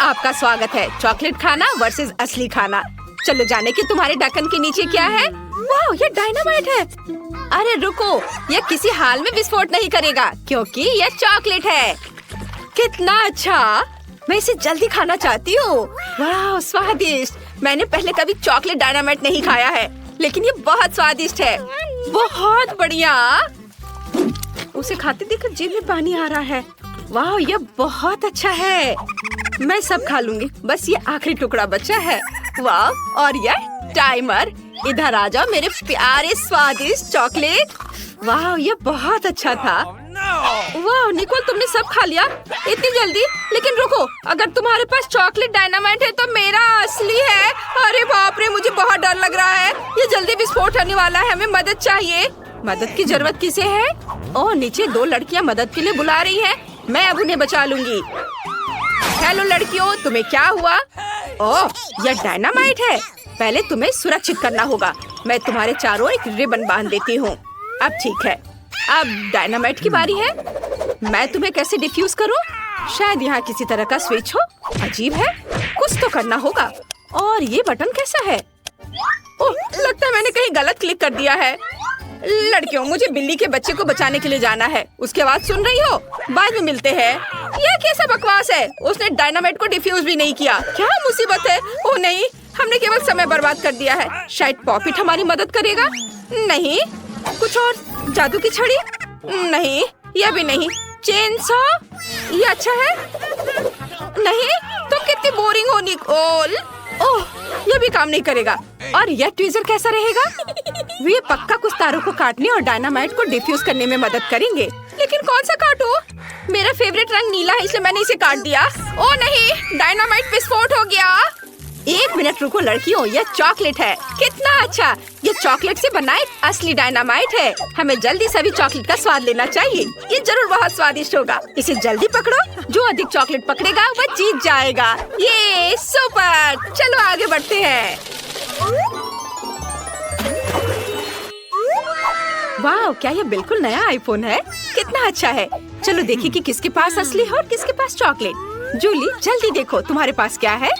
आपका स्वागत है। चॉकलेट खाना वर्सेस असली खाना। चलो जाने कि तुम्हारे ढक्कन के नीचे क्या है। वाह, ये डायनामाइट है। अरे रुको, ये किसी हाल में विस्फोट नहीं करेगा क्योंकि ये चॉकलेट है। कितना अच्छा, मैं इसे जल्दी खाना चाहती हूँ। वाह स्वादिष्ट। मैंने पहले कभी चॉकलेट डायनामाइट नहीं खाया है, लेकिन ये बहुत स्वादिष्ट है। बहुत बढ़िया। उसे खाते देखकर जीभ में पानी आ रहा है। वाह, ये बहुत अच्छा है। मैं सब खा लूंगी, बस ये आखिरी टुकड़ा बचा है। वाह, और ये टाइमर। इधर आ जाओ मेरे प्यारे स्वादिष्ट चॉकलेट। वाह, ये बहुत अच्छा था। वाह निकोल, तुमने सब खा लिया इतनी जल्दी। लेकिन रुको, अगर तुम्हारे पास चॉकलेट डायनामाइट है तो मेरा असली है। अरे बाप रे, मुझे बहुत डर लग रहा है। ये जल्दी विस्फोट होने वाला है। हमें मदद चाहिए। मदद की जरूरत किसे है? ओह, नीचे 2 लड़कियां मदद के लिए बुला रही हैं। मैं अब उन्हें बचा लूंगी। हेलो लड़कियों, तुम्हें क्या हुआ? ओह, यह डायनामाइट है। पहले तुम्हें सुरक्षित करना होगा। मैं तुम्हारे चारों एक रिबन बांध देती हूँ। अब ठीक है, अब डायनामाइट की बारी है। मैं तुम्हें कैसे डिफ्यूज करूँ? शायद यहाँ किसी तरह का स्विच हो। अजीब है, कुछ तो करना होगा। और ये बटन कैसा है? ओह, लगता है मैंने कहीं गलत क्लिक कर दिया है। लड़कियों, मुझे बिल्ली के बच्चे को बचाने के लिए जाना है। उसकी आवाज सुन रही हो? बाद में मिलते हैं। यह कैसा बकवास है? उसने डायनामाइट को डिफ्यूज भी नहीं किया। क्या मुसीबत है? ओह नहीं, हमने केवल समय बर्बाद कर दिया है। शायद पॉपिट हमारी मदद करेगा। नहीं, कुछ और? जादू की छड़ी? नहीं, यह भी नहीं। Chain saw? ये अच्छा है? नहीं, तुम कितनी बोरिंग हो निकोल। ओह, यह भी काम नहीं करेगा। और यह ट्वीजर कैसा रहेगा? वे पक्का कुछ तारों को काटने और डायनामाइट को डिफ्यूज करने में मदद करेंगे। लेकिन कौन सा काटूं? मेरा फेवरेट रंग नीला है, इसलिए मैंने इसे काट दिया। ओह नहीं, डायनामाइट विस्फोट हो गया। 1 मिनट रुको लड़कियों, यह चॉकलेट है। कितना अच्छा, ये चॉकलेट से बना एक असली डायनामाइट है। हमें जल्दी सभी चॉकलेट का स्वाद लेना चाहिए। ये जरूर बहुत स्वादिष्ट होगा। इसे जल्दी पकड़ो। जो अधिक चॉकलेट पकड़ेगा वह जीत जाएगा। ये सुपर। चलो आगे बढ़ते हैं। वाह, क्या ये बिल्कुल नया आईफोन है? कितना अच्छा है। चलो देखिए कि किसके पास असली है और किसके पास चॉकलेट। जूली, जल्दी देखो तुम्हारे पास क्या है।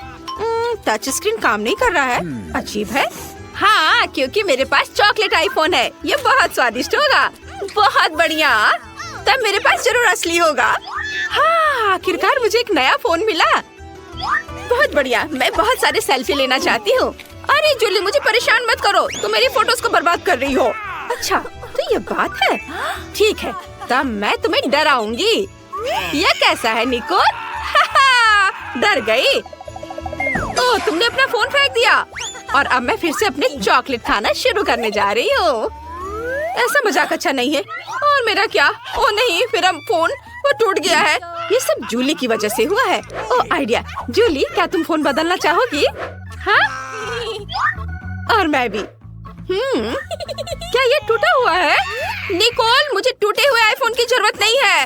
टच स्क्रीन काम नहीं कर रहा है। अजीब है। हाँ, क्योंकि मेरे पास चॉकलेट आईफोन है। ये बहुत स्वादिष्ट होगा। बहुत बढ़िया, तब मेरे पास जरूर असली होगा। हाँ, आखिरकार मुझे एक नया फोन मिला। बहुत बढ़िया, मैं बहुत सारे सेल्फी लेना चाहती हूँ। अरे जूली, मुझे परेशान मत करो, तुम मेरी फोटोज को बर्बाद कर रही हो। अच्छा, तो ये बात है। ठीक है, तब मैं तुम्हें डराऊंगी। यह कैसा है निकोल? डर गई? ओह, तुमने अपना फोन फेंक दिया। और अब मैं फिर से अपने चॉकलेट खाना शुरू करने जा रही हूँ। ऐसा मजाक अच्छा नहीं है। और मेरा क्या? ओह नहीं, मेरा फोन वो टूट गया है। ये सब जूली की वजह से हुआ है। ओह आइडिया। जूली, क्या तुम फोन बदलना चाहोगी? हाँ, और मैं भी। क्या ये टूटा हुआ है? निकोल, मुझे टूटे हुए आईफोन की जरूरत नहीं है।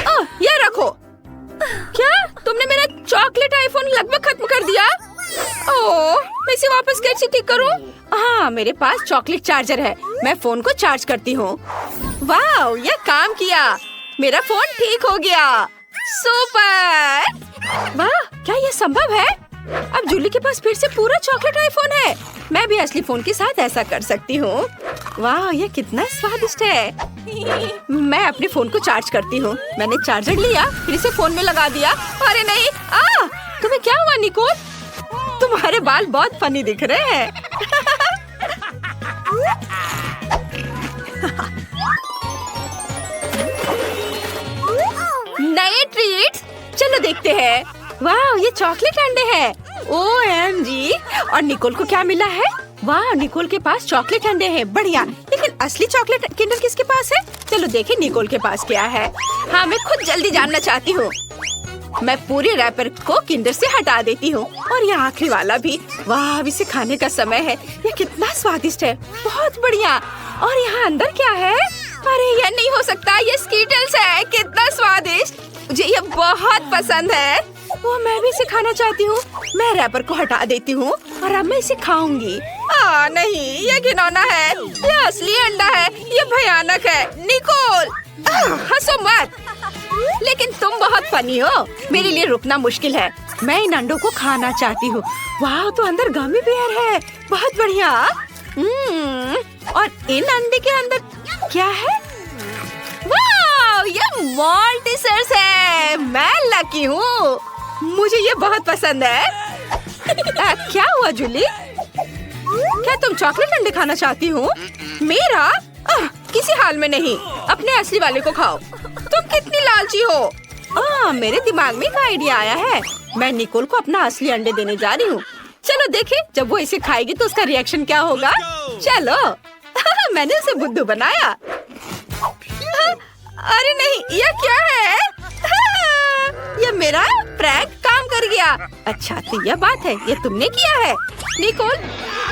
ओह, ये रखो। क्या तुमने मेरा चॉकलेट आईफोन लगभग खत्म कर दिया? ओह, मैं इसे वापस कैसे ठीक करूं? हाँ, मेरे पास चॉकलेट चार्जर है। मैं फोन को चार्ज करती हूँ। वाह, यह काम किया। मेरा फोन ठीक हो गया। सुपर। वाह, क्या यह संभव है? अब जूली के पास फिर से पूरा चॉकलेट आईफोन है। मैं भी असली फोन के साथ ऐसा कर सकती हूँ। वाह, ये कितना स्वादिष्ट है। मैं अपने फोन को चार्ज करती हूँ। मैंने चार्जर लिया, फिर इसे फोन में लगा दिया। अरे नहीं, तुम्हें क्या हुआ निकोल? तुम्हारे बाल बहुत फनी दिख रहे हैं। नए ट्रीट्स, चलो देखते हैं। वाह, ये चॉकलेट अंडे हैं। OMG। और निकोल को क्या मिला है? वाह, निकोल के पास चॉकलेट अंडे हैं। बढ़िया, लेकिन असली चॉकलेट किंडर किसके पास है? चलो देखें निकोल के पास क्या है। हाँ, मैं खुद जल्दी जानना चाहती हूँ। मैं पूरे रैपर को किंडर से हटा देती हूँ और ये आखिरी वाला भी। वाह, अब इसे खाने का समय है। ये कितना स्वादिष्ट है। बहुत बढ़िया। और यहाँ अंदर क्या है? अरे यह नहीं हो सकता, ये स्कीटल्स है। कितना स्वादिष्ट, मुझे ये बहुत पसंद है। वो मैं भी इसे खाना चाहती हूँ। मैं रैपर को हटा देती हूँ और अब मैं इसे खाऊंगी। नहीं, ये घिनौना है। ये असली अंडा है। ये भयानक है। निकोल, हंसो मत। लेकिन तुम बहुत फनी हो, मेरे लिए रुकना मुश्किल है। मैं इन अंडों को खाना चाहती हूँ। वाह, तो अंदर गमी बेयर है, बहुत बढ़िया। और इन अंडे के अंदर क्या है? वाह, ये मॉल्टीसर्स है। मैं लकी हूँ, मुझे ये बहुत पसंद है। क्या हुआ जूली? क्या तुम चॉकलेट अंडे खाना चाहती हो? मेरा? किसी हाल में नहीं, अपने असली वाले को खाओ। तुम कितनी लालची हो। मेरे दिमाग में एक आइडिया आया है। मैं निकोल को अपना असली अंडे देने जा रही हूँ। चलो देखें, जब वो इसे खाएगी तो उसका रिएक्शन क्या होगा। चलो। मैंने उसे बुद्धू बनाया। अरे नहीं, यह क्या है? यह मेरा प्रैंक काम कर गया। अच्छा, तो यह बात है, ये तुमने किया है निकोल?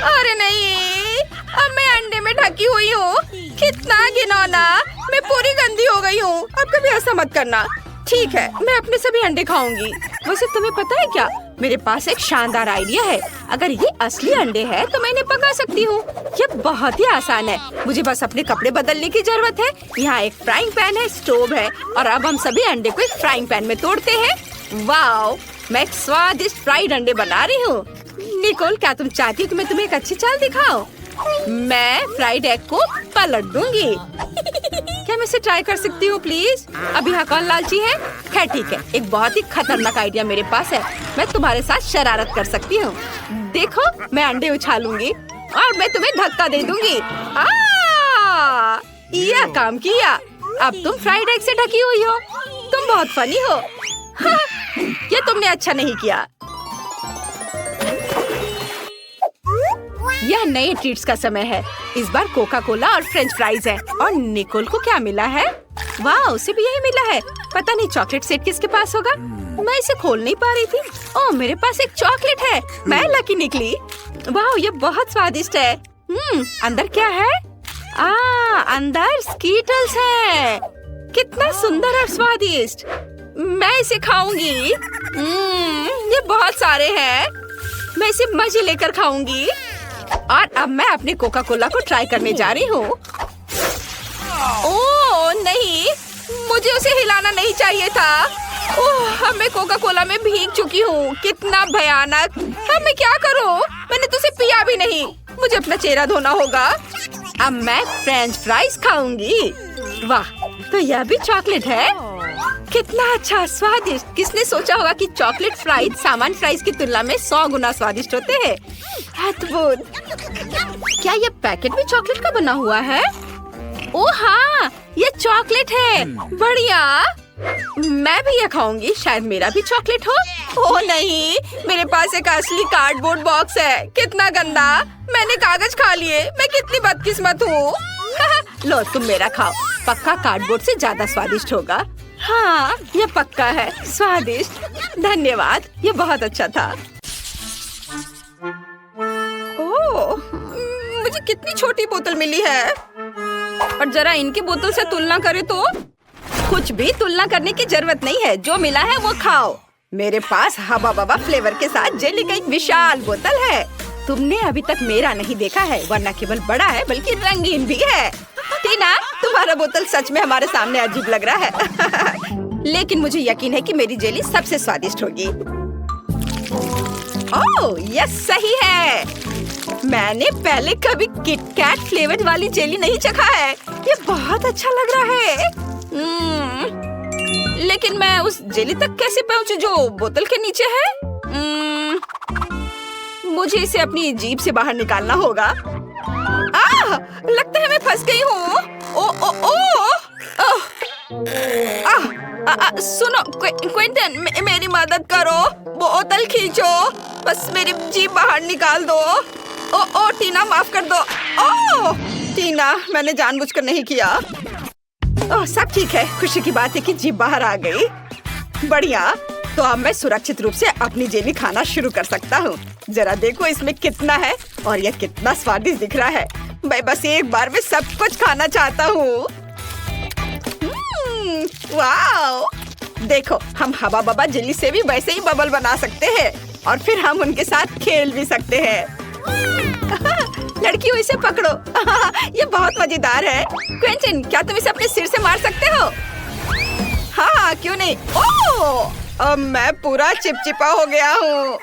अरे नहीं, अब मैं अंडे में ढकी हुई हूँ। कितना घिनौना, मैं पूरी गंदी हो गई हूँ। अब कभी ऐसा मत करना। ठीक है, मैं अपने सभी अंडे खाऊंगी। वैसे तुम्हें पता है क्या, मेरे पास एक शानदार आइडिया है। अगर ये असली अंडे हैं तो मैं इन्हें पका सकती हूँ। ये बहुत ही आसान है, मुझे बस अपने कपड़े बदलने की जरूरत है। यहाँ एक फ्राइंग पैन है, स्टोव है, और अब हम सभी अंडे को एक फ्राइंग पैन में तोड़ते हैं। वाओ, मैं एक स्वादिष्ट फ्राइड अंडे बना रही हूँ। निकोल, क्या तुम चाहती हो कि मैं तुम्हें एक अच्छी चाल दिखाऊं? मैं फ्राइड एग को पलट दूंगी। क्या मैं इसे ट्राई कर सकती हूँ प्लीज? अब यहाँ कौन लालची है? खैर ठीक है, एक बहुत ही खतरनाक आइडिया मेरे पास है। मैं तुम्हारे साथ शरारत कर सकती हूँ। देखो, मैं अंडे उछालूंगी और मैं तुम्हें धक्का दे दूंगी। यह काम किया। अब तुम फ्राइड एग से ढकी हुई हो। तुम बहुत फनी हो। ये तुमने अच्छा नहीं किया। यह नए ट्रीट्स का समय है। इस बार कोका कोला और फ्रेंच फ्राइज है। और निकोल को क्या मिला है? वाह, उसे भी यही मिला है। पता नहीं चॉकलेट सेट किसके पास होगा। मैं इसे खोल नहीं पा रही थी। ओह, मेरे पास एक चॉकलेट है। मैं लकी निकली। वाह, ये बहुत स्वादिष्ट है। अंदर क्या है? अंदर स्कीटल्स है। कितना सुंदर और स्वादिष्ट। मैं इसे खाऊंगी। ये बहुत सारे हैं। मैं इसे मजे लेकर खाऊंगी। और अब मैं अपने कोका कोला को ट्राई करने जा रही हूँ। ओह नहीं, मुझे उसे हिलाना नहीं चाहिए था। ओह, अब मैं कोका कोला में भीग चुकी हूँ। कितना भयानक। अब मैं क्या करूँ? मैंने तो उसे पिया भी नहीं। मुझे अपना चेहरा धोना होगा। अब मैं फ्रेंच फ्राइज खाऊंगी। वाह, तो यह भी चॉकलेट है। कितना अच्छा, स्वादिष्ट। किसने सोचा होगा कि चॉकलेट फ्राइज सामान्य फ्राइज की तुलना में 100 गुना स्वादिष्ट होते हैं। अद्भुत। क्या ये पैकेट भी चॉकलेट का बना हुआ है? ओह हाँ, ये चॉकलेट है। बढ़िया, मैं भी ये खाऊंगी। शायद मेरा भी चॉकलेट हो। ओह नहीं, मेरे पास एक असली कार्डबोर्ड बॉक्स है। कितना गंदा। मैंने कागज खा लिए। मैं कितनी बदकिस्मत हूँ। लो, तुम मेरा खाओ। पक्का कार्डबोर्ड से ज्यादा स्वादिष्ट होगा। हाँ, ये पक्का है स्वादिष्ट। धन्यवाद, ये बहुत अच्छा था। ओह, मुझे कितनी छोटी बोतल मिली है। और जरा इनकी बोतल से तुलना करें तो कुछ भी तुलना करने की जरूरत नहीं है। जो मिला है वो खाओ। मेरे पास हबा बबा फ्लेवर के साथ जेली का एक विशाल बोतल है। तुमने अभी तक मेरा नहीं देखा है, वरना केवल बड़ा है बल्कि रंगीन भी है। टीना, तुम्हारा बोतल सच में हमारे सामने अजीब लग रहा है। लेकिन मुझे यकीन है कि मेरी जेली सबसे स्वादिष्ट होगी। ओह, यह सही है। मैंने पहले कभी किटकैट फ्लेवर वाली जेली नहीं चखा है। ये बहुत अच्छा लग रहा है। लेकिन मैं उस जेली तक कैसे पहुंचूं जो बोतल के नीचे है? मुझे इसे अपनी जीभ से बाहर निकालना होगा। लगता है मैं फंस गई हूँ। सुनो क्विंटन, मेरी मदद करो। बोतल खींचो, बस मेरी जीभ बाहर निकाल दो। ओ टीना, माफ कर दो। टीना, मैंने जानबूझकर नहीं किया। सब ठीक है। खुशी की बात है कि जीभ बाहर आ गई। बढ़िया, तो अब मैं सुरक्षित रूप से अपनी जेली खाना शुरू कर सकता हूँ। जरा देखो इसमें कितना है और यह कितना स्वादिष्ट दिख रहा है। मैं बस एक बार में सब कुछ खाना चाहता हूँ। वाओ, देखो, हम हवा बबा जेली से भी वैसे ही बबल बना सकते हैं और फिर हम उनके साथ खेल भी सकते हैं। लड़कियों, इसे पकड़ो। ये बहुत मजेदार है। क्विंटन, क्या तुम इसे अपने सिर से मार सकते हो? हाँ क्यों नहीं। ओह अब मैं पूरा चिपचिपा हो गया हूँ।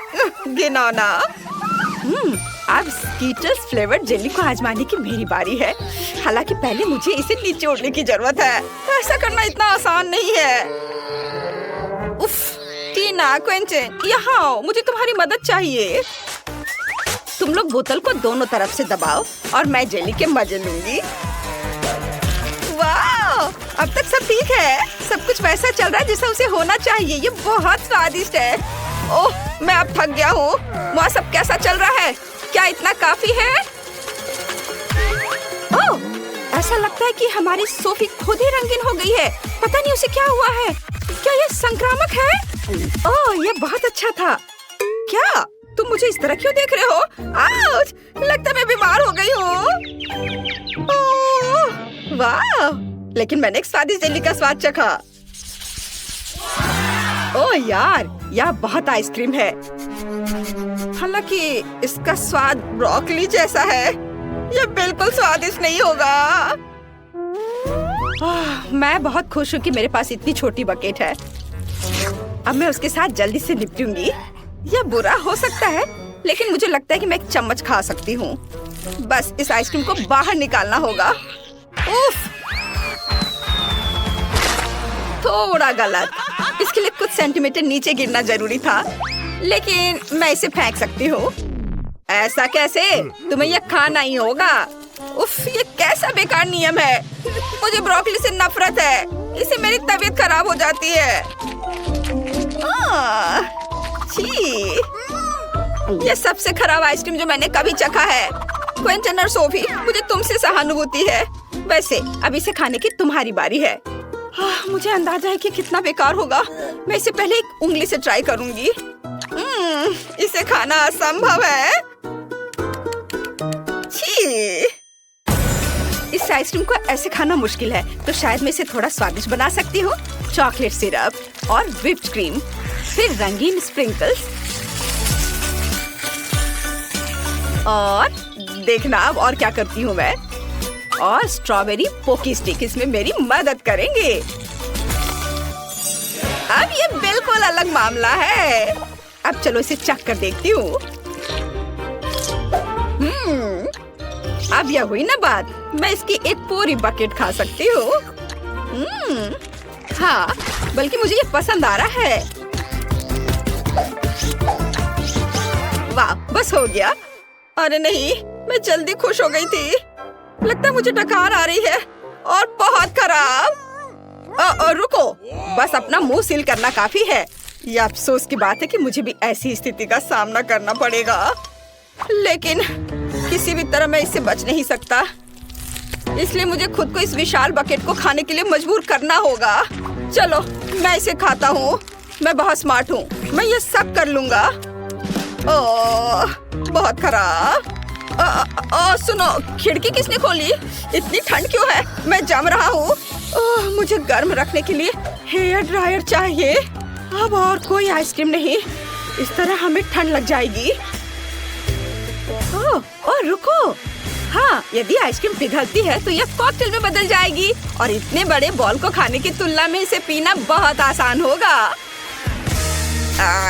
घिनौना। अब स्कीटर्स फ्लेवर्ड जेली को आजमाने की मेरी बारी है। हालांकि पहले मुझे इसे निचोड़ने की जरूरत है। ऐसा करना इतना आसान नहीं है। उफ, टीना, क्विंटन, यहाँ आओ, मुझे तुम्हारी मदद चाहिए। तुम लोग बोतल को दोनों तरफ से दबाओ और मैं जेली के मजे लूंगी। वाह, अब तक सब ठीक है। सब कुछ वैसा चल रहा है जैसा उसे होना चाहिए। ये बहुत स्वादिष्ट है। ओह, मैं अब थक गया हूँ। वहाँ सब कैसा चल रहा है? क्या इतना काफी है? ओह, ऐसा लगता है कि हमारी सोफी खुद ही रंगीन हो गई है। पता नहीं उसे क्या हुआ है। क्या ये संक्रामक है? ओह, ये बहुत अच्छा था। क्या तुम मुझे इस तरह क्यों देख रहे हो? आउच, लगता है मैं बीमार हो गई हूँ। ओह, वाह, लेकिन मैंने एक स्वादिष्ट जेली का स्वाद चखा। ओह यार, यह बहुत आइसक्रीम है। हालांकि इसका स्वाद ब्रोकली जैसा है। यह बिल्कुल स्वादिष्ट नहीं होगा। मैं बहुत खुश हूँ कि मेरे पास इतनी छोटी बकेट है। अब मैं उसके साथ जल्दी से निपटूंगी। यह बुरा हो सकता है, लेकिन मुझे लगता है कि मैं एक चम्मच खा सकती हूँ। बस इस आइसक्रीम को बाहर निकालना होगा। उफ, थोड़ा गलत। इसके लिए कुछ सेंटीमीटर नीचे गिरना जरूरी था, लेकिन मैं इसे फेंक सकती हूँ। ऐसा कैसे? तुम्हें यह खाना ही होगा। उफ, ये कैसा बेकार नियम है। मुझे ब्रोकली से नफरत है। इससे मेरी तबीयत खराब हो जाती है। छी, ये सबसे खराब आइसक्रीम जो मैंने कभी चखा है। क्विंटन और सोफी, मुझे तुमसे सहानुभूति है। वैसे अब इसे खाने की तुम्हारी बारी है। मुझे अंदाजा है कि कितना बेकार होगा। मैं इसे पहले एक उंगली से ट्राई करूंगी। इसे खाना असंभव है। छी, इस आइसक्रीम को ऐसे खाना मुश्किल है, तो शायद मैं इसे थोड़ा स्वादिष्ट बना सकती हूँ। चॉकलेट सिरप और व्हिप्ड क्रीम, फिर रंगीन स्प्रिंकल्स, और देखना अब और क्या करती हूँ मैं। और स्ट्रॉबेरी पोकी स्टिक इसमें मेरी मदद करेंगे। अब ये बिल्कुल अलग मामला है। अब चलो इसे चख कर देखती हूँ। अब यह हुई ना बात। मैं इसकी एक पूरी बकेट खा सकती हूँ। हाँ, बल्कि मुझे ये पसंद आ रहा है। वाह, बस हो गया। अरे नहीं, मैं जल्दी खुश हो गई थी। लगता है मुझे डकार आ रही है और बहुत खराब। रुको, बस अपना मुंह सील करना काफी है। यह अफसोस की बात है कि मुझे भी ऐसी स्थिति का सामना करना पड़ेगा, लेकिन किसी भी तरह मैं इससे बच नहीं सकता। इसलिए मुझे खुद को इस विशाल बकेट को खाने के लिए मजबूर करना होगा। चलो, मैं इसे खाता हूँ। मैं बहुत स्मार्ट हूँ, मैं ये सब कर लूंगा। ओह, बहुत खराब। सुनो, खिड़की किसने खोली? इतनी ठंड क्यों है? मैं जम रहा हूँ। मुझे गर्म रखने के लिए हेयर ड्रायर चाहिए। अब और कोई आइसक्रीम नहीं, इस तरह हमें ठंड लग जाएगी। ओह, रुको। हाँ, यदि आइसक्रीम पिघलती है तो यह कॉकटेल में बदल जाएगी, और इतने बड़े बॉल को खाने की तुलना में इसे पीना बहुत आसान होगा।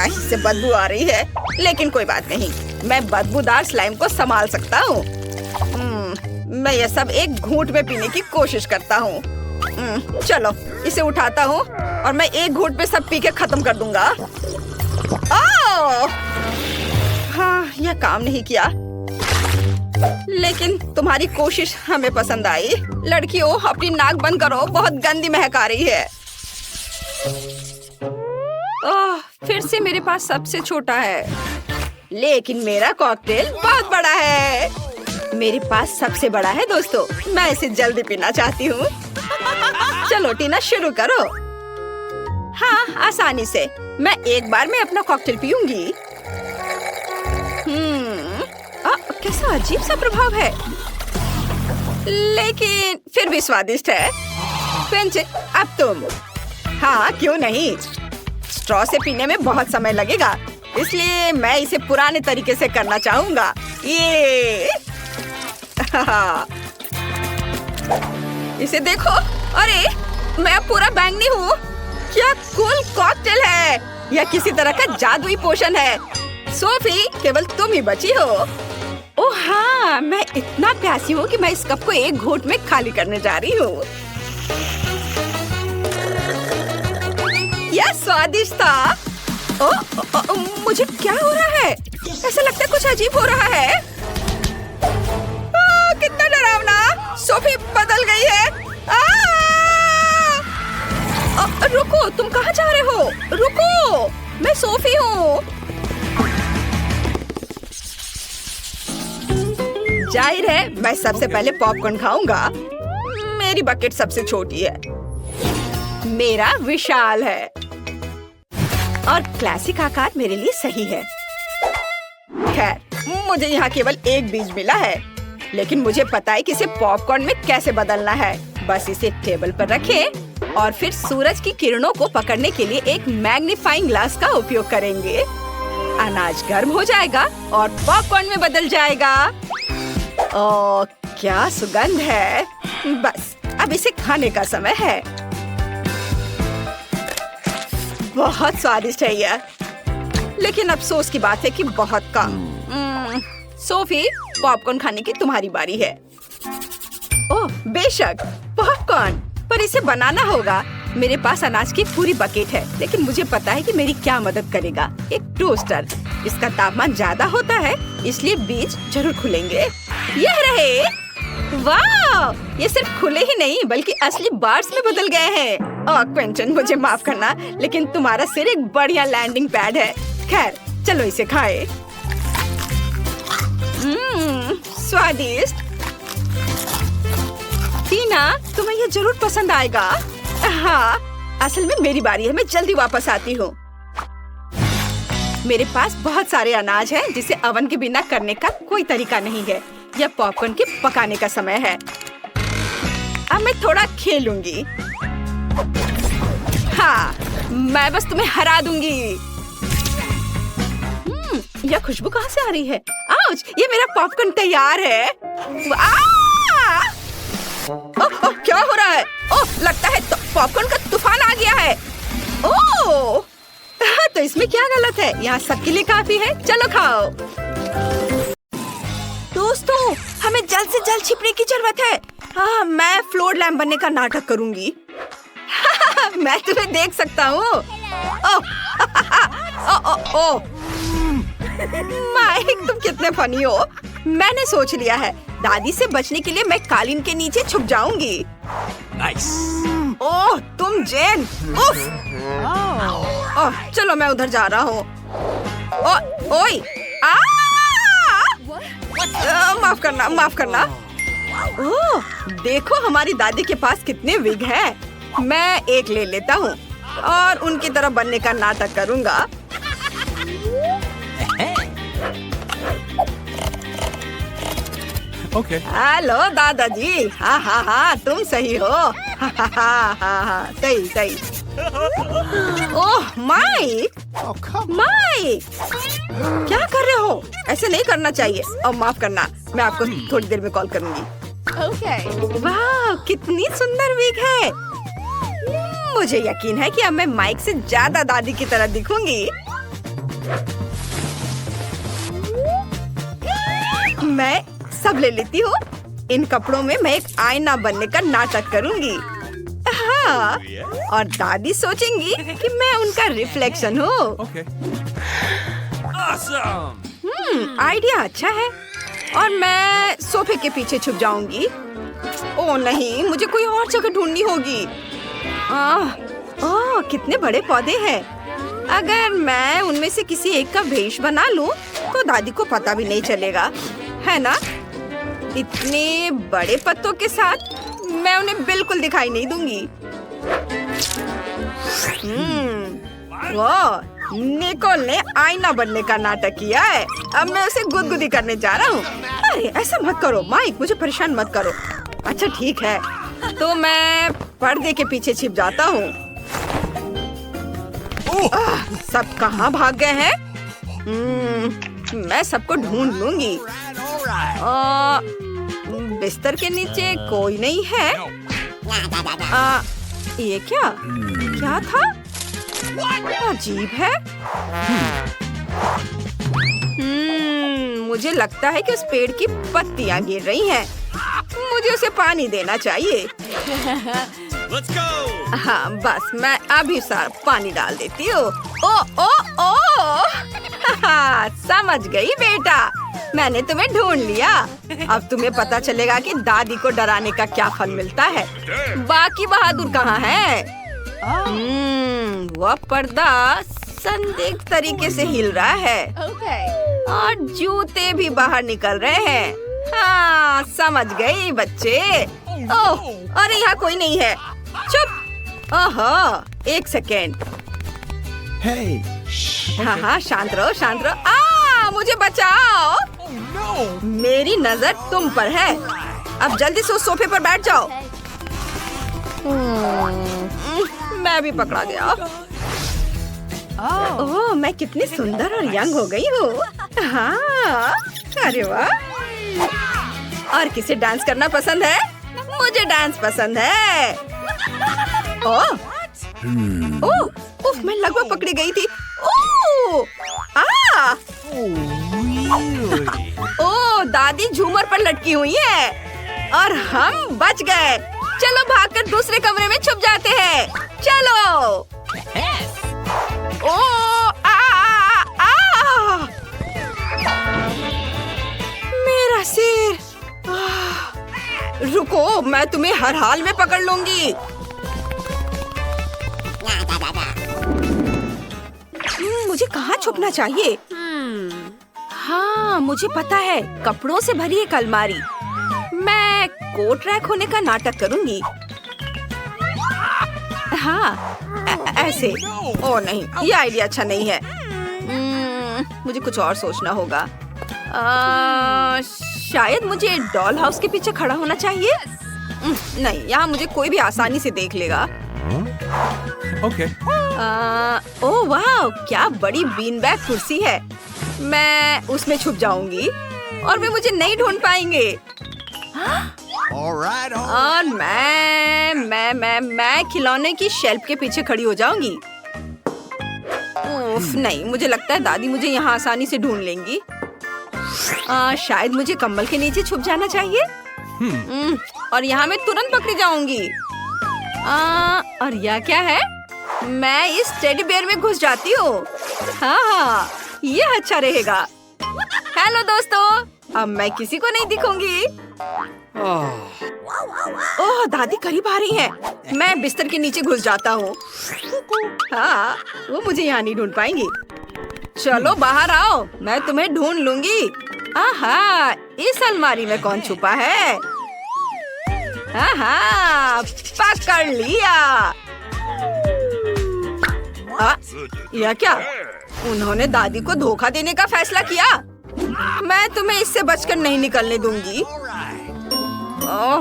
इससे बदबू आ रही है, लेकिन कोई बात नहीं, मैं बदबूदार स्लाइम को संभाल सकता हूँ। मैं यह सब एक घूंट में पीने की कोशिश करता हूँ। चलो, इसे उठाता हूँ और मैं एक घूंट में सब पी के खत्म कर दूंगा। हाँ, यह काम नहीं किया, लेकिन तुम्हारी कोशिश हमें पसंद आई। लड़कियों, अपनी नाक बंद करो, बहुत गंदी महक आ रही है। फिर से मेरे पास सबसे छोटा है, लेकिन मेरा कॉकटेल बहुत बड़ा है। मेरे पास सबसे बड़ा है दोस्तों, मैं इसे जल्दी पीना चाहती हूँ। चलो टीना, शुरू करो। हाँ, आसानी से। मैं एक बार में अपना कॉकटेल पीऊंगी। कैसा अजीब सा प्रभाव है, लेकिन फिर भी स्वादिष्ट है। अब तुम। हाँ, क्यों नहीं। स्ट्रॉ से पीने में बहुत समय लगेगा, इसलिए मैं इसे पुराने तरीके से करना चाहूंगा। ये इसे देखो। अरे, मैं अब पूरा बैंगनी हूँ। क्या कूल कॉकटेल है! यह किसी तरह का जादुई पोशन है। सोफी, केवल तुम ही बची हो। ओह हाँ, मैं इतना प्यासी हूँ कि मैं इस कप को एक घूंट में खाली करने जा रही हूँ। यह स्वादिष्ट था। मुझे क्या हो रहा है? ऐसा लगता है कुछ अजीब हो रहा है। कितना डरावना! सोफी बदल गई है। रुको, तुम कहाँ जा रहे हो? रुको, मैं सोफी हूँ। जाहिर है मैं सबसे पहले पॉपकॉर्न खाऊंगा। मेरी बकेट सबसे छोटी है, मेरा विशाल है और क्लासिक आकार मेरे लिए सही है। खैर, मुझे यहाँ केवल एक बीज मिला है, लेकिन मुझे पता है कि इसे पॉपकॉर्न में कैसे बदलना है। बस इसे टेबल पर रखें और फिर सूरज की किरणों को पकड़ने के लिए एक मैग्नीफाइंग ग्लास का उपयोग करेंगे। अनाज गर्म हो जाएगा और पॉपकॉर्न में बदल जाएगा। ओह, क्या सुगंध है! बस अब इसे खाने का समय है। बहुत स्वादिष्ट है यह, लेकिन अफसोस की बात है कि बहुत कम। सोफी, पॉपकॉर्न खाने की तुम्हारी बारी है। ओह बेशक, पॉपकॉर्न, पर इसे बनाना होगा। मेरे पास अनाज की पूरी बकेट है, लेकिन मुझे पता है कि मेरी क्या मदद करेगा। एक टोस्टर। इसका तापमान ज्यादा होता है, इसलिए बीज जरूर खुलेंगे। यह रहे। वाह! ये सिर्फ खुले ही नहीं बल्कि असली बार्स में बदल गए हैं। ओह क्विंटन, मुझे माफ करना, लेकिन तुम्हारा सिर एक बढ़िया लैंडिंग पैड है। खैर, चलो इसे खाएं। स्वादिष्ट। टीना, तुम्हें ये जरूर पसंद आएगा। हाँ, असल में मेरी बारी है, मैं जल्दी वापस आती हूँ। मेरे पास बहुत सारे अनाज हैं जिसे ओवन के बिना करने का कोई तरीका नहीं है। यह पॉपकॉर्न के पकाने का समय है। अब मैं थोड़ा खेलूंगी। हाँ, मैं बस तुम्हें हरा दूंगी। यह खुशबू कहाँ से आ रही है? आउच! ये मेरा पॉपकॉर्न तैयार है। ओह, क्या हो रहा है? ओह, लगता है पॉपकॉर्न का तूफान आ गया है। ओह, तो इसमें क्या गलत है? यहाँ सबके लिए काफी है। चलो खाओ। दोस्तों, हमें जल्द से जल्द छिपने की जरूरत है। मैं फ्लोर लैम्प बनने का नाटक करूंगी। मैं तुम्हें देख सकता हूँ। ओह, माइक, तुम कितने फनी हो। मैंने सोच लिया है, दादी से बचने के लिए मैं कालीन के नीचे छुप जाऊंगी। नाइस। ओह, तुम जेन। ओह, चलो मैं उधर जा रहा हूँ। ओए, माफ करना, माफ करना। ओह, देखो हमारी दादी के पास कितने विग हैं। मैं एक ले लेता हूँ और उनकी तरह बनने का नाटक करूँगा। ओके। हेलो दादाजी। हाँ, तुम सही हो। हाँ, सही सही। ओह माइक, माइक, क्या कर रहे हो? ऐसे नहीं करना चाहिए। और माफ करना, मैं आपको थोड़ी देर में कॉल करूंगी। वाह, कितनी सुंदर विग है। मुझे यकीन है कि अब मैं माइक से ज्यादा दादी की तरह दिखूंगी। मैं सब ले लेती हूँ। इन कपड़ों में मैं एक आईना बनने का नाटक करूंगी। हाँ, और दादी सोचेंगी कि मैं उनका रिफ्लेक्शन हूँ। Okay. Awesome. आइडिया अच्छा है। और मैं सोफे के पीछे छुप जाऊंगी। ओह नहीं, मुझे कोई और जगह ढूंढनी होगी। ओह, कितने बड़े पौधे हैं। अगर मैं उनमें से किसी एक का भेष बना लूं, तो दादी को पता भी नहीं चलेगा, है ना? इतने बड़े पत्तों के साथ मैं उन्हें बिल्कुल दिखाई नहीं दूंगी। वाह, निकोल ने आईना बनने का नाटक किया है। अब मैं उसे गुदगुदी करने जा रहा हूँ। अरे ऐसा मत करो माइक, मुझे परेशान मत करो। अच्छा ठीक है, तो मैं पर्दे के पीछे छिप जाता हूँ। सब कहाँ भाग गए हैं? मैं सबको ढूंढ लूंगी। बिस्तर के नीचे कोई नहीं है। ये क्या था? अजीब है। मुझे लगता है कि उस पेड़ की पत्तियां गिर रही हैं। मुझे उसे पानी देना चाहिए। Let's go. हाँ, बस मैं अभी सारा पानी डाल देती हूँ। ओ ओ ओ हाँ, समझ गई बेटा, मैंने तुम्हें ढूंढ लिया। अब तुम्हें पता चलेगा कि दादी को डराने का क्या फल मिलता है। बाकी बहादुर कहाँ है? वह पर्दा संदिग्ध तरीके से हिल रहा है। और जूते भी बाहर निकल रहे हैं। हाँ, समझ गई बच्चे। ओह, अरे यहाँ कोई नहीं है। चुप। ओहो, एक सेकेंड। Hey. हाँ हाँ, शांत रहो, शांत रहो। मुझे बचाओ। No. मेरी नजर तुम पर है। अब जल्दी से उस सोफे पर बैठ जाओ। मैं भी पकड़ा गया। ओह, मैं कितनी सुंदर और यंग हो गई हूँ। हाँ, अरे वाह। और किसे डांस करना पसंद है? मुझे डांस पसंद है। ओह, ओह, उफ, मैं लगभग पकड़ी गई थी। ओह, आ, Really? ओह, दादी झूमर पर लटकी हुई है और हम बच गए। चलो भागकर दूसरे कमरे में छुप जाते हैं। चलो। ओह, आ, मेरा सिर। रुको, मैं तुम्हें हर हाल में पकड़ लूंगी। मुझे कहाँ छुपना चाहिए? हाँ, मुझे पता है, कपड़ों से भरी एक अलमारी। मैं कोट रैक होने का नाटक करूंगी। हाँ, ऐसे। ओ नहीं, ये आइडिया अच्छा नहीं है। मुझे कुछ और सोचना होगा। शायद मुझे डॉल हाउस के पीछे खड़ा होना चाहिए। नहीं, यहाँ मुझे कोई भी आसानी से देख लेगा। Okay. ओह वाह, क्या बड़ी बीन बैग कुर्सी है। मैं उसमें छुप जाऊंगी और वे मुझे नहीं ढूंढ पाएंगे। All right. और मैं खिलौने की शेल्फ के पीछे खड़ी हो जाऊंगी। उफ, नहीं, मुझे लगता है दादी मुझे यहाँ आसानी से ढूंढ लेंगी। शायद मुझे कंबल के नीचे छुप जाना चाहिए। और यहाँ मैं तुरंत पकड़ी जाऊंगी। और यह क्या है? मैं इस टेडी बेयर में घुस जाती हूँ। हाँ, ये अच्छा रहेगा। हेलो दोस्तों, अब मैं किसी को नहीं दिखूंगी। ओह, दादी करीब आ रही है। मैं बिस्तर के नीचे घुस जाता हूँ। हाँ, वो मुझे यहाँ नहीं ढूंढ पाएंगी। चलो बाहर आओ, मैं तुम्हें ढूंढ लूंगी। आहा, इस अलमारी में कौन छुपा है? आहा, पकड़ लिया। यह क्या? उन्होंने दादी को धोखा देने का फैसला किया। मैं तुम्हें इससे बचकर नहीं निकलने दूंगी। ओह,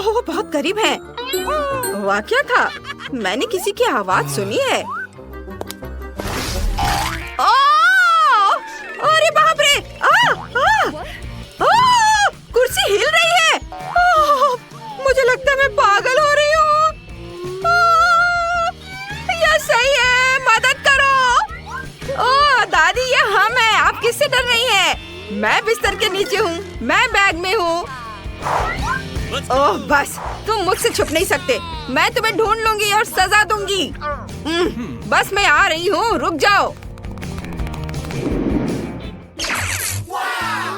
वो बहुत करीब है। वह क्या था? मैंने किसी की आवाज सुनी है। ओह, अरे बाप रे! कुर्सी हिल रही है। मुझे लगता है मैं पागल हो रही हूँ। यह सही है, मदद करो। ओह दादी, ये हम हैं। आप किससे डर रही हैं? मैं बिस्तर के नीचे हूँ, मैं बैग में हूँ। ओह बस, तुम मुझसे छुप नहीं सकते। मैं तुम्हें ढूंढ लूंगी और सजा दूंगी। बस मैं आ रही हूँ, रुक जाओ।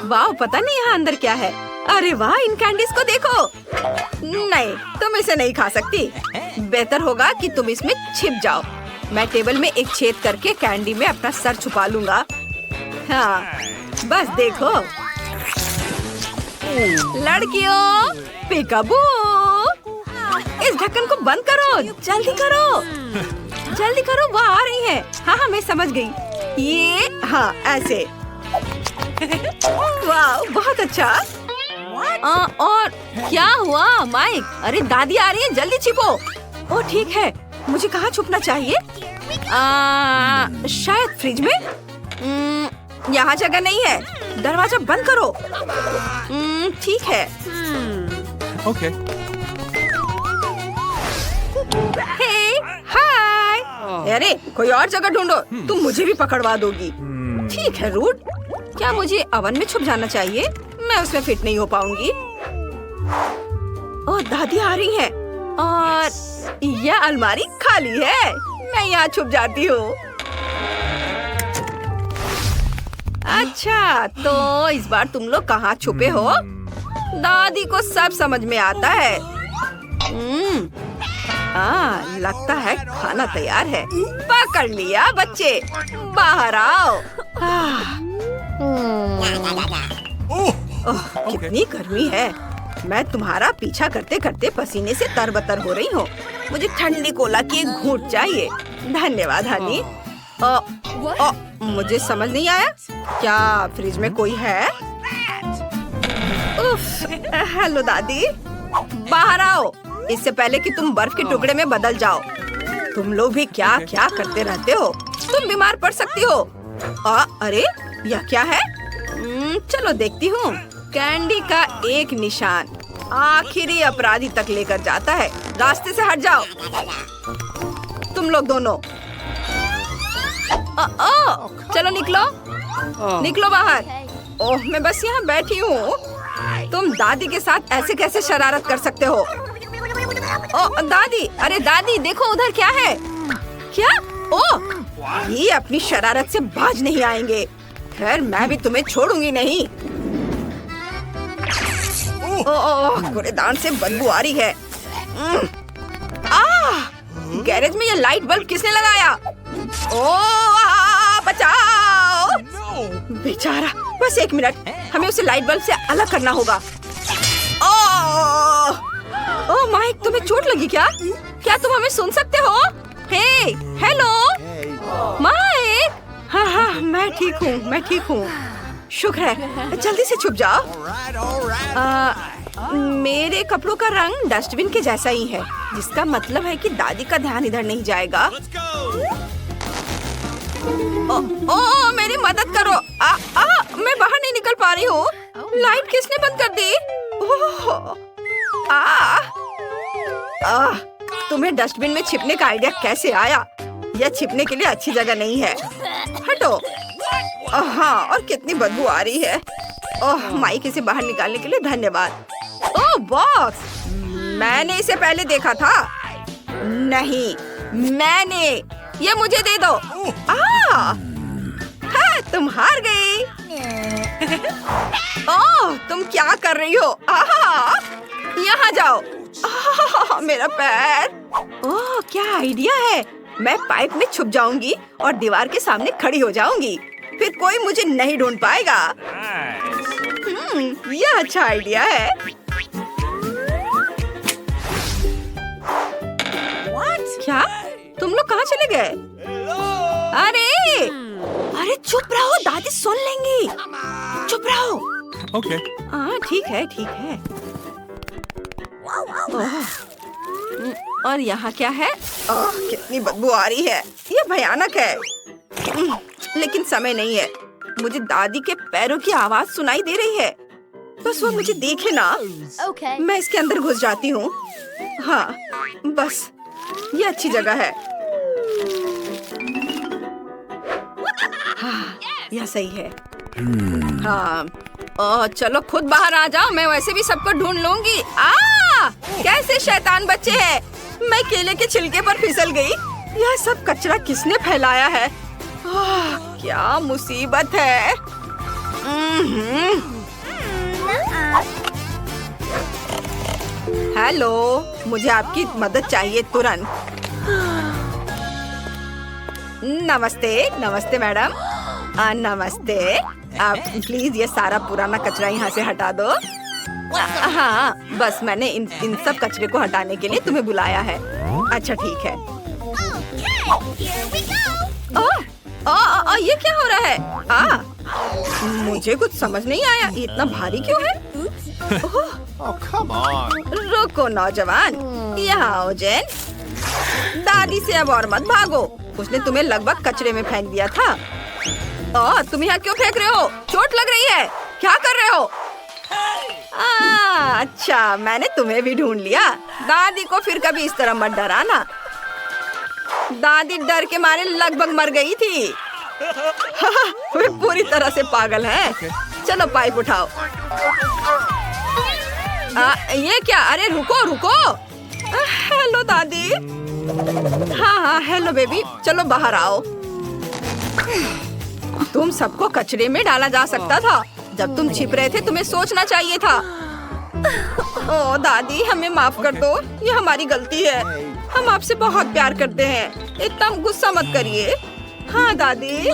वाह, पता नहीं यहाँ अंदर क्या है। अरे वाह, इन कैंडीज को देखो। नहीं, तुम इसे नहीं खा सकती। बेहतर होगा कि तुम इसमें छिप जाओ। मैं टेबल में एक छेद करके कैंडी में अपना सर छुपा लूंगा। हाँ, बस देखो। लड़कियों, पिकाबू, इस ढक्कन को बंद करो। जल्दी करो, जल्दी करो, वो आ रही है। हाँ, मैं समझ गई। ये, हाँ, ऐसे। वाह, बहुत अच्छा। और क्या हुआ माइक? अरे दादी आ रही है, जल्दी छिपो। ओह ठीक है, मुझे कहाँ छुपना चाहिए? शायद फ्रिज में। यहाँ जगह नहीं है। दरवाजा बंद करो। ठीक है। Okay. हे, हाय। अरे कोई और जगह ढूंढो, तुम मुझे भी पकड़वा दोगी। ठीक है रूट, क्या मुझे ओवन में छुप जाना चाहिए? मैं उसमें फिट नहीं हो पाऊंगी। ओह दादी आ रही हैं और यह अलमारी खाली है। मैं यहाँ छुप जाती हूँ। अच्छा, तो इस बार तुम लोग कहाँ छुपे हो? दादी को सब समझ में आता है। लगता है खाना तैयार है। पकड़ लिया बच्चे, बाहर आओ। कितनी गर्मी है। मैं तुम्हारा पीछा करते करते पसीने से तरबतर हो रही हूँ। मुझे ठंडी कोला की एक घूंट चाहिए। धन्यवाद हनी। मुझे समझ नहीं आया, क्या फ्रिज में कोई है? उफ, हेलो दादी, बाहर आओ इससे पहले कि तुम बर्फ के टुकड़े में बदल जाओ। तुम लोग भी क्या क्या करते रहते हो। तुम बीमार पड़ सकती हो। अरे यह क्या है? चलो देखती हूँ। कैंडी का एक निशान आखिरी अपराधी तक लेकर जाता है। रास्ते से हट जाओ तुम लोग दोनों। चलो निकलो, निकलो बाहर। ओह, मैं बस यहाँ बैठी हूँ। तुम दादी के साथ ऐसे कैसे शरारत कर सकते हो? ओह दादी, अरे दादी देखो उधर क्या है। क्या? ओह, ये अपनी शरारत से बाज नहीं आएंगे। खैर मैं भी तुम्हें छोड़ूंगी नहीं। ओह, कूड़ेदान से बदबू आ रही है। गैरेज में ये लाइट बल्ब किसने लगाया? ओह, बचाओ! बेचारा, बस 1 मिनट, हमें उसे लाइट बल्ब से अलग करना होगा। ओह माइक, तुम्हें चोट लगी क्या? क्या तुम हमें सुन सकते हो? हे, हेलो माइक। हाँ, मैं ठीक हूँ, मैं ठीक हूँ। शुक्र है, जल्दी से छुप जाओ। मेरे कपड़ों का रंग डस्टबिन के जैसा ही है, जिसका मतलब है कि दादी का ध्यान इधर नहीं जाएगा। ओ, मेरी मदद करो। मैं बाहर नहीं निकल पा रही हूँ। लाइट किसने बंद कर दी? तुम्हें डस्टबिन में छिपने का आइडिया कैसे आया? यह छिपने के लिए अच्छी जगह नहीं है। हटो। हाँ, और कितनी बदबू आ रही है। ओह, माइक इसे बाहर निकालने के लिए धन्यवाद। ओह बॉक्स, मैंने इसे पहले देखा था। नहीं, मैंने। ये मुझे दे दो। हाँ, तुम हार गई। ओह, तुम क्या कर रही हो? यहाँ जाओ। मेरा पैर। ओह, क्या आइडिया है। मैं पाइप में छुप जाऊंगी और दीवार के सामने खड़ी हो जाऊंगी। फिर कोई मुझे नहीं ढूंढ पाएगा। यह अच्छा आइडिया है। क्या? तुम लोग कहाँ चले गए? अरे चुप रहो, दादी सुन लेंगी। चुप रहो। Okay. ठीक है, ठीक है। और यहाँ क्या है? कितनी बदबू आ रही है। ये भयानक है। लेकिन समय नहीं है। मुझे दादी के पैरों की आवाज सुनाई दे रही है। बस वो मुझे देखे ना। मैं इसके अंदर घुस जाती हूँ। हाँ, बस ये अच्छी जगह है। हाँ, यह सही है। हाँ, चलो खुद बाहर आ जाओ। मैं वैसे भी सबको ढूंढ लूंगी। कैसे शैतान बच्चे हैं। मैं केले के छिलके पर फिसल गई। यह सब कचरा किसने फैलाया है? क्या मुसीबत है। हेलो, मुझे आपकी मदद चाहिए तुरंत। नमस्ते, नमस्ते मैडम। नमस्ते। आप प्लीज ये सारा पुराना कचरा यहाँ से हटा दो। हाँ, बस मैंने इन सब कचरे को हटाने के लिए तुम्हें बुलाया है। अच्छा ठीक है। ये क्या हो रहा है? मुझे कुछ समझ नहीं आया। ये इतना भारी क्यों है? Oh, come on. रुको नौजवान, यहाँ आओ जेन। दादी से अब और मत भागो। उसने तुम्हें लगभग कचरे में फेंक दिया था। तुम यहाँ क्यों फेंक रहे हो? चोट लग रही है। क्या कर रहे हो? अच्छा, मैंने तुम्हें भी ढूंढ लिया। दादी को फिर कभी इस तरह मत डराना। दादी डर के मारे लगभग मर गई थी। वे पूरी तरह से पागल है। चलो पाइप उठाओ। ये क्या? अरे रुको रुको। हेलो दादी। हाँ, हेलो बेबी, चलो बाहर आओ। तुम सबको कचरे में डाला जा सकता था। जब तुम छिप रहे थे तुम्हें सोचना चाहिए था। ओ दादी, हमें माफ कर दो, ये हमारी गलती है। हम आपसे बहुत प्यार करते हैं, इतना गुस्सा मत करिए। हाँ दादी।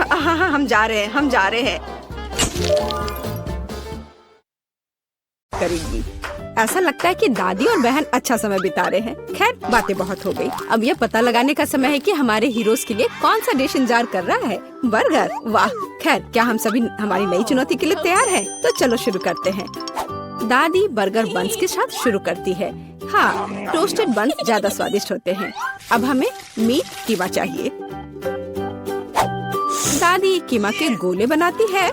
हाँ, हम जा रहे हैं। करेगी। ऐसा लगता है कि दादी और बहन अच्छा समय बिता रहे हैं। खैर, बातें बहुत हो गई। अब यह पता लगाने का समय है कि हमारे हीरोज के लिए कौन सा डिश इंतजार कर रहा है। बर्गर, वाह। खैर, क्या हम सभी हमारी नई चुनौती के लिए तैयार हैं? तो चलो शुरू करते हैं। दादी बर्गर बन्स के साथ शुरू करती है। हाँ, टोस्टेड बन्स ज्यादा स्वादिष्ट होते हैं। अब हमें मीट कीमा चाहिए। दादी कीमा के गोले बनाती है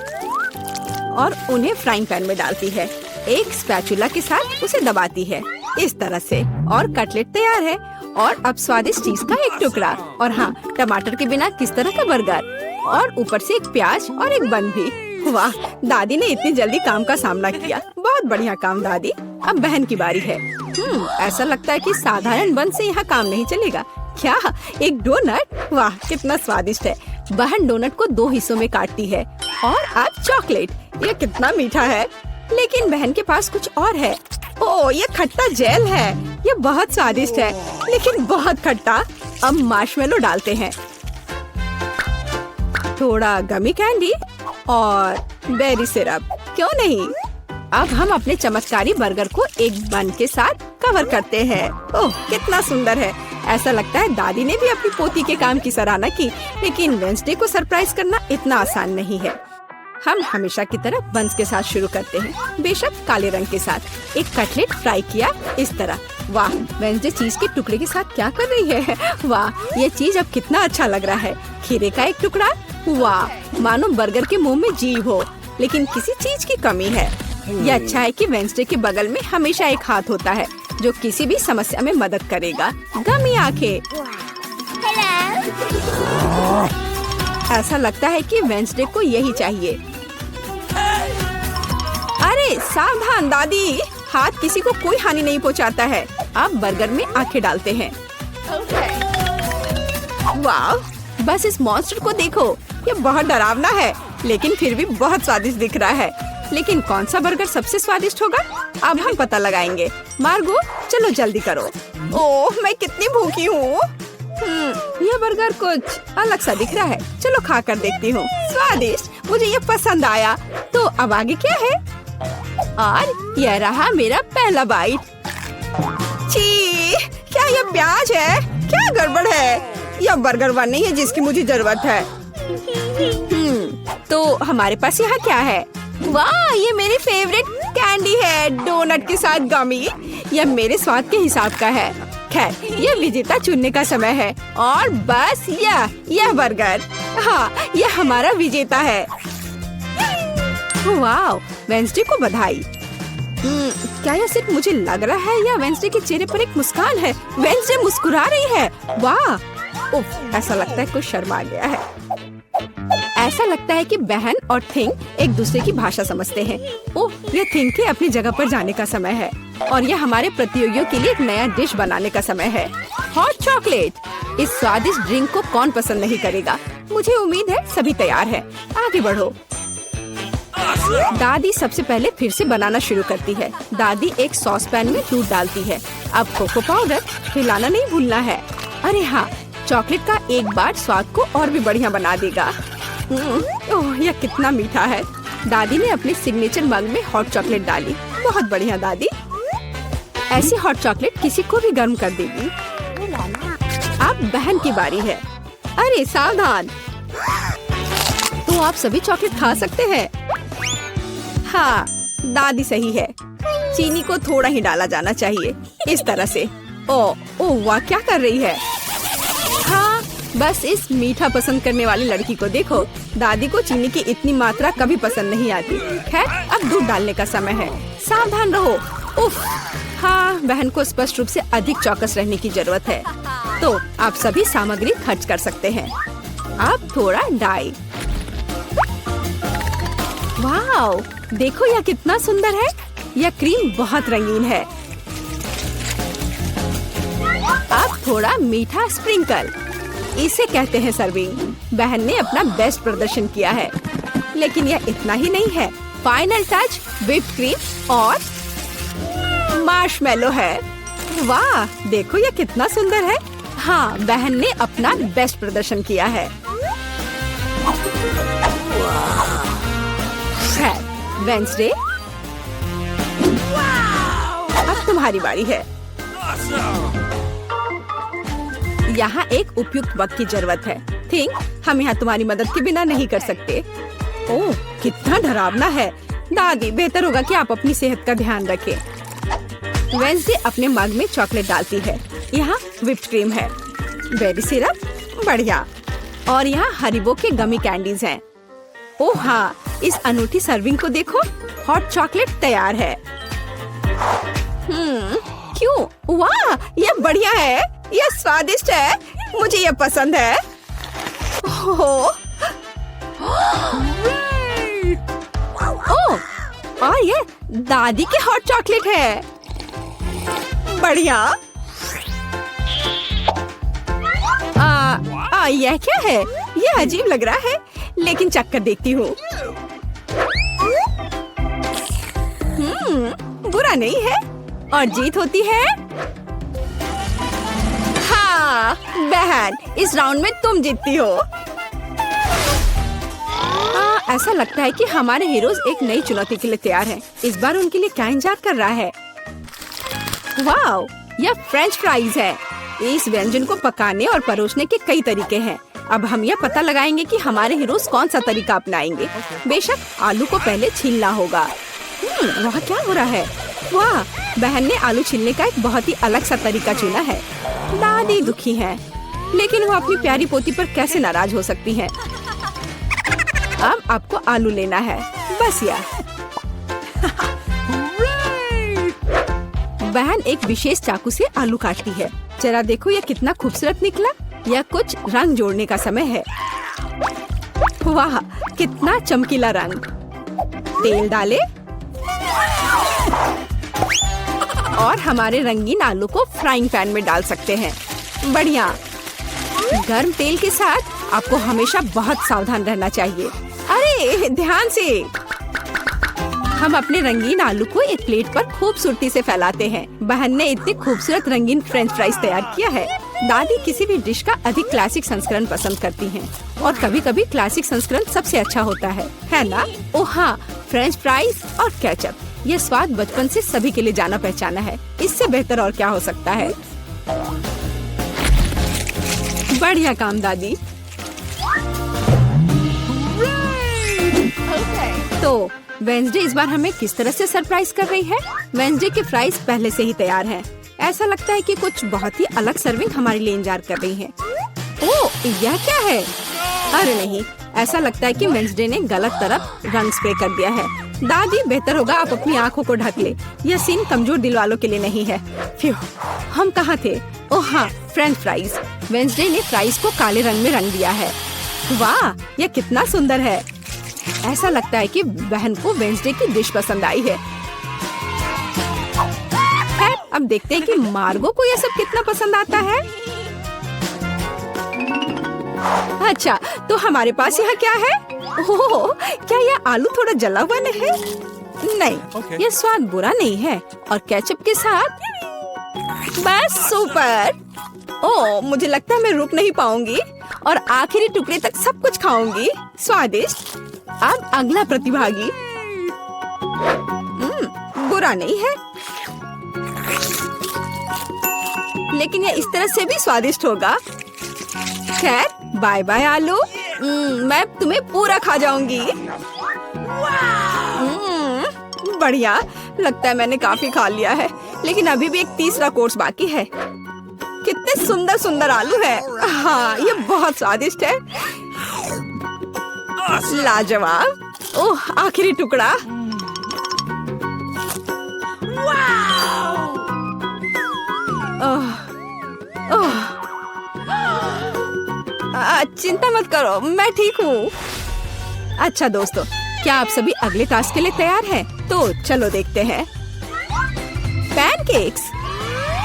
और उन्हें फ्राइंग पैन में डालती है। एक स्पैचुला के साथ उसे दबाती है इस तरह से, और कटलेट तैयार है। और अब स्वादिष्ट चीज का एक टुकड़ा, और हाँ, टमाटर के बिना किस तरह का बर्गर, और ऊपर से एक प्याज और एक बन भी। वाह, दादी ने इतनी जल्दी काम का सामना किया। बहुत बढ़िया काम दादी। अब बहन की बारी है। ऐसा लगता है कि साधारण बन से यहाँ काम नहीं चलेगा। क्या, एक डोनट? वाह, कितना स्वादिष्ट है। बहन डोनट को 2 हिस्सों में काटती है। और अब चॉकलेट, ये कितना मीठा है। लेकिन बहन के पास कुछ और है। ओह, ये खट्टा जेल है। ये बहुत स्वादिष्ट है, लेकिन बहुत खट्टा। अब मार्शमेलो डालते हैं, थोड़ा गमी कैंडी और बेरी सिरप। क्यों नहीं? अब हम अपने चमत्कारी बर्गर को एक बन के साथ कवर करते हैं। ओह, कितना सुंदर है। ऐसा लगता है दादी ने भी अपनी पोती के काम की सराहना की। लेकिन वेडनेसडे को सरप्राइज करना इतना आसान नहीं है। हम हमेशा की तरह बन्स के साथ शुरू करते हैं, बेशक काले रंग के साथ। एक कटलेट फ्राई किया इस तरह। वाह, वेडनेसडे चीज के टुकड़े के साथ क्या कर रही है। वाह, ये चीज अब कितना अच्छा लग रहा है। खीरे का एक टुकड़ा। वाह, मानो बर्गर के मुंह में जीव हो, लेकिन किसी चीज की कमी है। यह अच्छा है कि वेडनेसडे के बगल में हमेशा एक हाथ होता है जो किसी भी समस्या में मदद करेगा। गमी आंखें। ऐसा लगता है कि वेडनेसडे को यही चाहिए। अरे सावधान दादी, हाथ किसी को कोई हानि नहीं पहुंचाता है। अब बर्गर में आंखें डालते हैं। वाह, बस इस मॉन्स्टर को देखो। ये बहुत डरावना है, लेकिन फिर भी बहुत स्वादिष्ट दिख रहा है। लेकिन कौन सा बर्गर सबसे स्वादिष्ट होगा? अब हम पता लगाएंगे। मार्गो, चलो जल्दी करो। ओह, मैं कितनी भूखी हूँ। यह बर्गर कुछ अलग सा दिख रहा है। चलो खा कर देखती हूँ। स्वादिष्ट, मुझे ये पसंद आया। तो अब आगे क्या है? और यह रहा मेरा पहला बाइट। छी, क्या यह प्याज है? क्या गड़बड़ है? यह बर्गर वन नहीं है जिसकी मुझे जरूरत है। तो हमारे पास यहाँ क्या है? वाह, ये मेरी फेवरेट कैंडी है, डोनट के साथ गमी। यह मेरे स्वाद के हिसाब का है। खैर, यह विजेता चुनने का समय है। और बस यह बर्गर। हाँ, यह हमारा विजेता है। वाह, वेडनेसडे को बधाई। क्या यह सिर्फ मुझे लग रहा है या वेडनेसडे के चेहरे पर एक मुस्कान है? वेडनेसडे मुस्कुरा रही है। वाह, उफ, ऐसा लगता है कुछ शर्मा गया है। ऐसा लगता है कि बहन और थिंग एक दूसरे की भाषा समझते हैं। ओह, ये थिंग के अपनी जगह पर जाने का समय है। और यह हमारे प्रतियोगियों के लिए एक नया डिश बनाने का समय है। Hot chocolate. इस स्वादिष्ट ड्रिंक को कौन पसंद नहीं करेगा? मुझे उम्मीद है सभी तैयार हैं। आगे बढ़ो। दादी सबसे पहले फिर से बनाना शुरू करती है। दादी एक सॉस पैन में दूध डालती है। अब कोको पाउडर हिलाना नहीं भूलना है। अरे हाँ, चॉकलेट का एक बार स्वाद को और भी बढ़िया बना देगा। ओह, यह कितना मीठा है। दादी ने अपने सिग्नेचर मग में हॉट चॉकलेट डाली। बहुत बढ़िया दादी। ऐसी हॉट चॉकलेट किसी को भी गर्म कर देगी। अब बहन की बारी है। अरे सावधान, तो आप सभी चॉकलेट खा सकते हैं। हाँ, दादी सही है। चीनी को थोड़ा ही डाला जाना चाहिए, इस तरह से। ओह वाह, क्या कर रही है? हाँ, बस इस मीठा पसंद करने वाली लड़की को देखो। दादी को चीनी की इतनी मात्रा कभी पसंद नहीं आती। खैर, अब दूध डालने का समय है। सावधान रहो, उफ, हाँ, बहन को स्पष्ट रूप से अधिक चौकस रहने की जरूरत है। तो आप सभी सामग्री खर्च कर सकते हैं। अब थोड़ा डाई। वाओ, देखो यह कितना सुंदर है। यह क्रीम बहुत रंगीन है। अब थोड़ा मीठा स्प्रिंकल, इसे कहते हैं सर्विंग। बहन ने अपना बेस्ट प्रदर्शन किया है, लेकिन यह इतना ही नहीं है। फाइनल टच व्हिप्ड क्रीम और मार्शमेलो है। वाह, देखो यह कितना सुंदर है। हाँ, बहन ने अपना बेस्ट प्रदर्शन किया है। वेंसडे, अब तुम्हारी बारी है। यहाँ एक उपयुक्त वक्त की जरूरत है। थिंक, हम यहाँ तुम्हारी मदद के बिना नहीं कर सकते। ओह, कितना डरावना है। दादी, बेहतर होगा कि आप अपनी सेहत का ध्यान रखें। वेंसडे अपने मग में चॉकलेट डालती है। यहाँ व्हिप्ड क्रीम है, बेरी सिरप, बढ़िया। और यहाँ हरीबो के गमी कैंडीज हैं। ओह हाँ, इस अनूठी सर्विंग को देखो। हॉट चॉकलेट तैयार है। क्यों? वाह, यह बढ़िया है। यह स्वादिष्ट है। मुझे यह पसंद है। ओह, और यह दादी की हॉट चॉकलेट है। बढ़िया। यह क्या है? यह अजीब लग रहा है, लेकिन चक्कर देखती हूँ। बुरा नहीं है और जीत होती है। हाँ बहन, इस राउंड में तुम जीतती हो। ऐसा लगता है कि हमारे हीरोज एक नई चुनौती के लिए तैयार हैं। इस बार उनके लिए क्या इंतजार कर रहा है? वाओ, यह फ्रेंच फ्राइज है। इस व्यंजन को पकाने और परोसने के कई तरीके हैं। अब हम यह पता लगाएंगे कि हमारे हीरोज कौन सा तरीका अपनाएंगे। बेशक आलू को पहले छीलना होगा। वहाँ क्या हो रहा है? वाह, बहन ने आलू छीलने का एक बहुत ही अलग सा तरीका चुना है। दादी दुखी है, लेकिन वो अपनी प्यारी पोती पर कैसे नाराज हो सकती हैं? अब आपको आलू लेना है, बस यार। बहन एक विशेष चाकू से आलू काटती है। जरा देखो यह कितना खूबसूरत निकला। यह कुछ रंग जोड़ने का समय है। वाह, कितना चमकीला रंग। तेल डाले और हमारे रंगीन आलू को फ्राइंग पैन में डाल सकते हैं। बढ़िया। गर्म तेल के साथ आपको हमेशा बहुत सावधान रहना चाहिए। अरे ध्यान से। हम अपने रंगीन आलू को एक प्लेट पर खूबसूरती से फैलाते हैं। बहन ने इतने खूबसूरत रंगीन फ्रेंच फ्राइज तैयार किया है। दादी किसी भी डिश का अधिक क्लासिक संस्करण पसंद करती हैं, और कभी-कभी क्लासिक संस्करण सबसे अच्छा होता है ना? ओह हाँ, फ्रेंच फ्राइज और केचप, यह स्वाद बचपन से सभी के लिए जाना पहचाना है। इससे बेहतर और क्या हो सकता है? बढ़िया काम दादी। तो वेंसडे इस बार हमें किस तरह से सरप्राइज कर रही है? वेंसडे के फ्राइज पहले से ही तैयार हैं। ऐसा लगता है कि कुछ बहुत ही अलग सर्विंग हमारे लिए इंतजार कर रही है। ओह, यह क्या है? अरे नहीं, ऐसा लगता है कि वेंसडे ने गलत तरफ रंग स्प्रे कर दिया है। दादी, बेहतर होगा आप अपनी आंखों को ढक ले। यह सीन कमजोर दिल वालों के लिए नहीं है। फ्यू, हम कहाँ थे? ओह हाँ, फ्रेंच फ्राइज। वेंसडे ने फ्राइज को काले रंग में रंग दिया है। वाह, यह कितना सुंदर है। ऐसा लगता है कि बहन को वेंसडे की डिश पसंद आई है। अब देखते हैं कि मार्गो को यह सब कितना पसंद आता है। अच्छा, तो हमारे पास यहाँ क्या है? ओह, क्या यह आलू थोड़ा जला हुआ नहीं है? नहीं, यह स्वाद बुरा नहीं है। और केचप के साथ बस सुपर। ओह, मुझे लगता है मैं रुक नहीं पाऊंगी और आखिरी टुकड़े तक सब कुछ खाऊंगी। स्वादिष्ट। अब अगला प्रतिभागी। बुरा नहीं है, लेकिन यह इस तरह से भी स्वादिष्ट होगा। खैर, बाय बाय आलू। मैं तुम्हें पूरा खा जाऊंगी। बढ़िया, लगता है मैंने काफी खा लिया है, लेकिन अभी भी एक तीसरा कोर्स बाकी है। कितने सुंदर सुंदर आलू है। हाँ, ये बहुत स्वादिष्ट है। लाजवाब। ओह, आखिरी टुकड़ा। ओह, ओह। चिंता मत करो, मैं ठीक हूँ। अच्छा दोस्तों, क्या आप सभी अगले टास्क के लिए तैयार हैं? तो चलो देखते हैं। पैनकेक्स।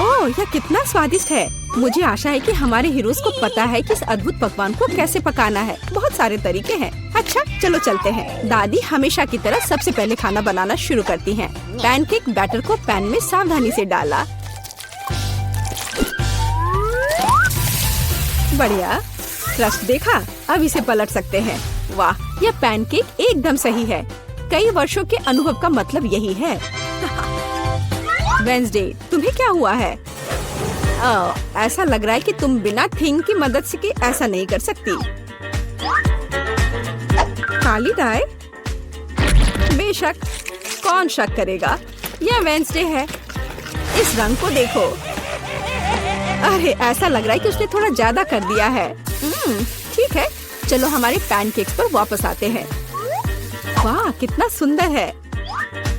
ओह, यह कितना स्वादिष्ट है। मुझे आशा है कि हमारे हीरोज को पता है कि इस अद्भुत पकवान को कैसे पकाना है। बहुत सारे तरीके हैं। अच्छा, चलो चलते हैं। दादी हमेशा की तरह सबसे पहले खाना बनाना शुरू करती हैं। पैनकेक बैटर को पैन में सावधानी से डाला। बढ़िया, क्रस्ट देखा? अब इसे पलट सकते हैं। वाह, यह पैनकेक एकदम सही है। कई वर्षों के अनुभव का मतलब यही है। वेंसडे, तुम्हें क्या हुआ है? ऐसा लग रहा है कि तुम बिना थिंग की मदद से कि ऐसा नहीं कर सकती। काली डाई? बेशक, कौन शक करेगा? यह वेंसडे है। इस रंग को देखो। अरे, ऐसा लग रहा है कि उसने थोड़ा ज्यादा कर दिया है। ठीक है, चलो हमारे पैनकेक्स पर वापस आते हैं। वाह, कितना सुंदर है।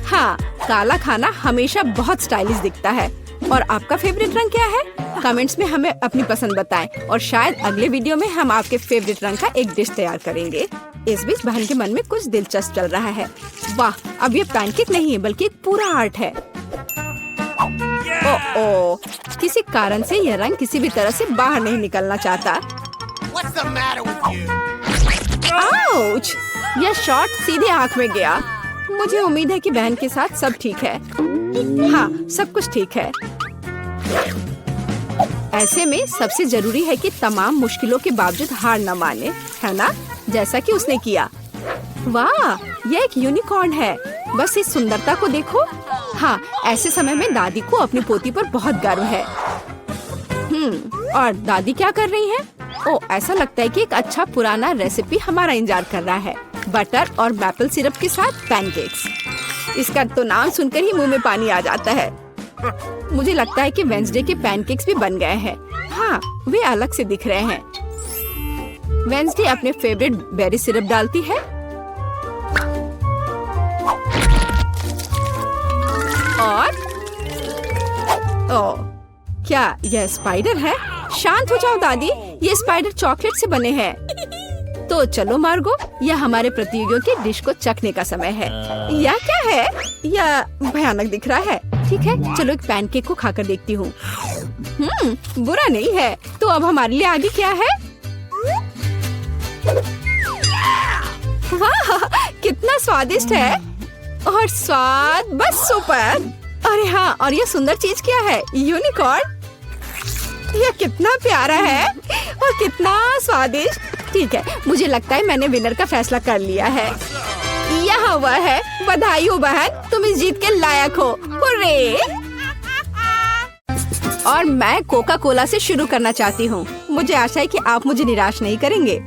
हाँ, काला खाना हमेशा बहुत स्टाइलिश दिखता है। और आपका फेवरेट रंग क्या है? कमेंट्स में हमें अपनी पसंद बताएं और शायद अगले वीडियो में हम आपके फेवरेट रंग का एक डिश तैयार करेंगे। इस बीच बहन के मन में कुछ दिलचस्प चल रहा है। वाह, अब ये पैनकेक नहीं है बल्कि एक पूरा आर्ट है। ओह, किसी कारण से यह रंग किसी भी तरह से बाहर नहीं निकलना चाहता। What's the matter with you? Ouch! यह शॉट सीधे आंख में गया। मुझे उम्मीद है कि बहन के साथ सब ठीक है। हाँ, सब कुछ ठीक है। ऐसे में सबसे जरूरी है कि तमाम मुश्किलों के बावजूद हार न माने, है ना? जैसा कि उसने किया। वाह, यह एक यूनिकॉर्न है। बस इस सुंदरता को देखो। हाँ, ऐसे समय में दादी को अपनी पोती पर बहुत गर्व है। और दादी क्या कर रही है? ओह, ऐसा लगता है कि एक अच्छा पुराना रेसिपी हमारा इंतजार कर रहा है। बटर और मैपल सिरप के साथ पैनकेक्स। इसका तो नाम सुनकर ही मुंह में पानी आ जाता है। मुझे लगता है कि वेंसडे के पैनकेक्स भी बन गए हैं। हाँ, वे अलग से दिख रहे हैं। वेंसडे अपने फेवरेट बेरी सिरप डालती है। और ओह, क्या यह स्पाइडर है? शांत हो जाओ दादी, ये स्पाइडर चॉकलेट से बने हैं। तो चलो मार्गो, यह हमारे प्रतियोगियों की डिश को चखने का समय है। यह क्या है? यह भयानक दिख रहा है। ठीक है, चलो एक पैनकेक को खाकर देखती हूँ। बुरा नहीं है। तो अब हमारे लिए आगे क्या है? वाह, कितना स्वादिष्ट है। और स्वाद बस सुपर। अरे हाँ, और ये सुंदर चीज क्या है? यूनिकॉर्न। यह कितना प्यारा है और कितना स्वादिष्ट। ठीक है, मुझे लगता है मैंने विनर का फैसला कर लिया है। यहाँ वह है। बधाई हो बहन, तुम इस जीत के लायक हो। हुर्रे! और मैं कोका कोला से शुरू करना चाहती हूँ। मुझे आशा है कि आप मुझे निराश नहीं करेंगे।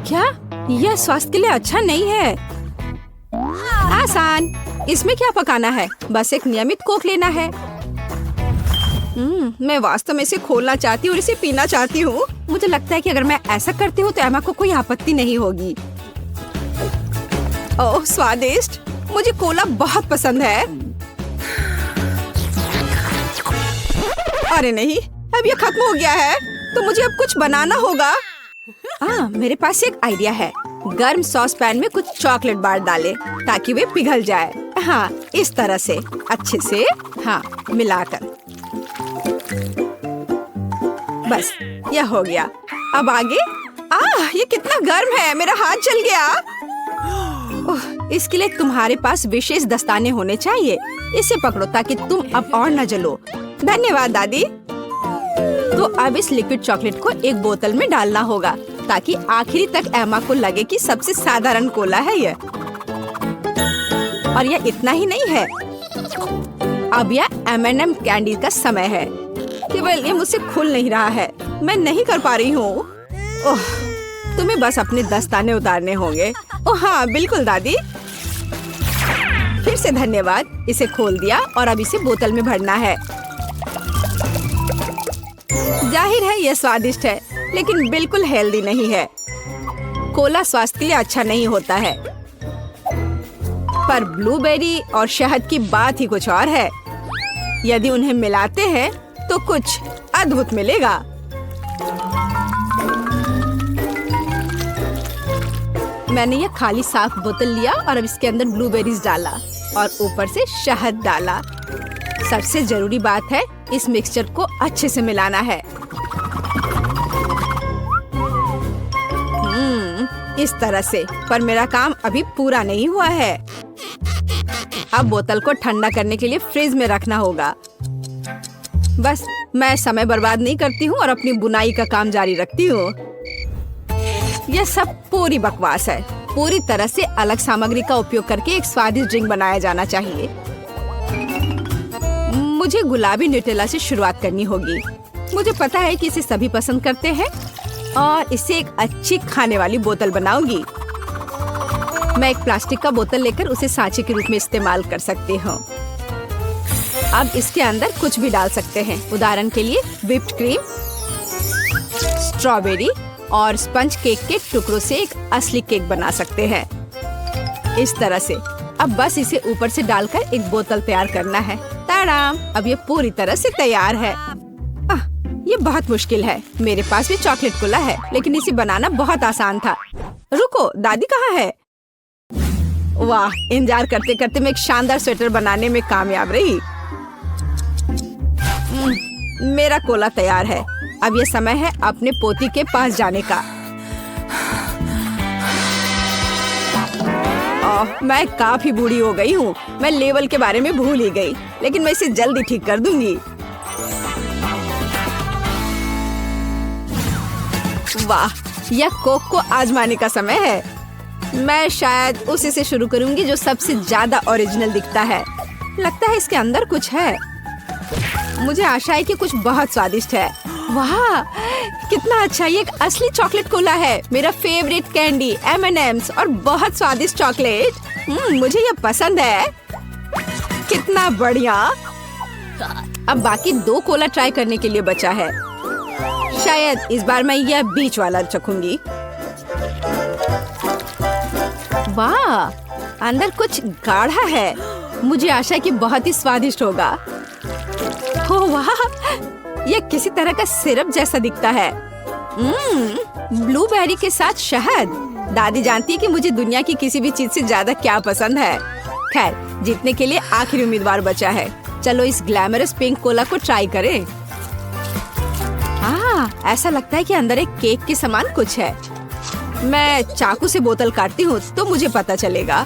क्या यह स्वास्थ्य के लिए अच्छा नहीं है? आसान। इसमें क्या पकाना है? बस एक नियमित कोक लेना है। मैं वास्तव में इसे खोलना चाहती हूँ और इसे पीना चाहती हूँ। मुझे लगता है कि अगर मैं ऐसा करती हूँ तो एमा को कोई आपत्ति नहीं होगी। ओह, स्वादिष्ट। मुझे कोला बहुत पसंद है। अरे नहीं, अब ये खत्म हो गया है, तो मुझे अब कुछ बनाना होगा। मेरे पास एक आइडिया है। गर्म सॉस पैन में कुछ चॉकलेट बार डालें ताकि वे पिघल जाए। हाँ, इस तरह से अच्छे से मिलाकर। बस, यह हो गया। अब आगे। ये कितना गर्म है, मेरा हाथ जल गया। इसके लिए तुम्हारे पास विशेष दस्ताने होने चाहिए। इसे पकड़ो ताकि तुम अब और न जलो। धन्यवाद दादी। तो अब इस लिक्विड चॉकलेट को एक बोतल में डालना होगा ताकि आखिरी तक एमा को लगे कि सबसे साधारण कोला है यह। और यह इतना ही नहीं है। अब यह M&M कैंडी का समय है। केवल ये मुझसे खुल नहीं रहा है। मैं नहीं कर पा रही हूँ। ओह, तुम्हें बस अपने दस्ताने उतारने होंगे। ओह हाँ, बिल्कुल दादी। फिर से धन्यवाद। इसे खोल दिया और अब इसे बोतल में भरना है। जाहिर है यह स्वादिष्ट है, लेकिन बिल्कुल हेल्दी नहीं है। कोला स्वास्थ्य के लिए अच्छा नहीं होता है। पर ब्लूबेरी और शहद की बात ही कुछ और है। यदि उन्हें मिलाते हैं तो कुछ अद्भुत मिलेगा। मैंने यह खाली साफ बोतल लिया और अब इसके अंदर ब्लूबेरीज डाला और ऊपर से शहद डाला। सबसे जरूरी बात है इस मिक्सचर को अच्छे से मिलाना है। इस तरह से। पर मेरा काम अभी पूरा नहीं हुआ है। अब बोतल को ठंडा करने के लिए फ्रिज में रखना होगा। बस मैं समय बर्बाद नहीं करती हूँ और अपनी बुनाई का काम जारी रखती हूँ। यह सब पूरी बकवास है। पूरी तरह से अलग सामग्री का उपयोग करके एक स्वादिष्ट ड्रिंक बनाया जाना चाहिए। मुझे गुलाबी न्यूटेला से शुरुआत करनी होगी। मुझे पता है कि इसे सभी पसंद करते हैं और इसे एक अच्छी खाने वाली बोतल बनाऊंगी। मैं एक प्लास्टिक का बोतल लेकर उसे सांचे के रूप में इस्तेमाल कर सकती हूँ। अब इसके अंदर कुछ भी डाल सकते हैं। उदाहरण के लिए व्हिप्ड क्रीम, स्ट्रॉबेरी और स्पंज केक के टुकड़ों से एक असली केक बना सकते हैं। इस तरह से। अब बस इसे ऊपर से डालकर एक बोतल तैयार करना है। ताड़ाम! अब ये पूरी तरह से तैयार है। ये बहुत मुश्किल है। मेरे पास भी चॉकलेट कोला है, लेकिन इसे बनाना बहुत आसान था। रुको, दादी कहाँ है? वाह! इंतजार करते करते मैं एक शानदार स्वेटर बनाने में कामयाब रही। मेरा कोला तैयार है। अब ये समय है अपने पोती के पास जाने का। मैं काफी बूढ़ी हो गई हूँ। मैं लेवल के बारे में भूल ही गई, लेकिन मैं इसे जल्दी ठीक कर दूंगी। वाह! यह कोक को आजमाने का समय है। मैं शायद उसी से शुरू करूंगी जो सबसे ज्यादा ओरिजिनल दिखता है। लगता है इसके अंदर कुछ है। मुझे आशा है कि कुछ बहुत स्वादिष्ट है। वाह! कितना अच्छा! ये एक असली चॉकलेट कोला है। मेरा फेवरेट कैंडी M&M's और बहुत स्वादिष्ट चॉकलेट। मुझे ये पसंद है। कितना बढ़िया! अब बाकी 2 कोला ट्राई करने के लिए बचा है। शायद इस बार मैं यह बीच वाला चखूंगी। वाह! अंदर कुछ गाढ़ा है। मुझे आशा है कि बहुत ही स्वादिष्ट होगा। ओह वाह! यह किसी तरह का सिरप जैसा दिखता है। ब्लूबेरी के साथ शहद। दादी जानती है कि मुझे दुनिया की किसी भी चीज से ज्यादा क्या पसंद है। खैर, जीतने के लिए आखिरी उम्मीदवार बचा है। चलो इस ग्लैमरस पिंक कोला को ट्राई करें। ऐसा लगता है कि अंदर एक केक के समान कुछ है। मैं चाकू से बोतल काटती हूँ तो मुझे पता चलेगा।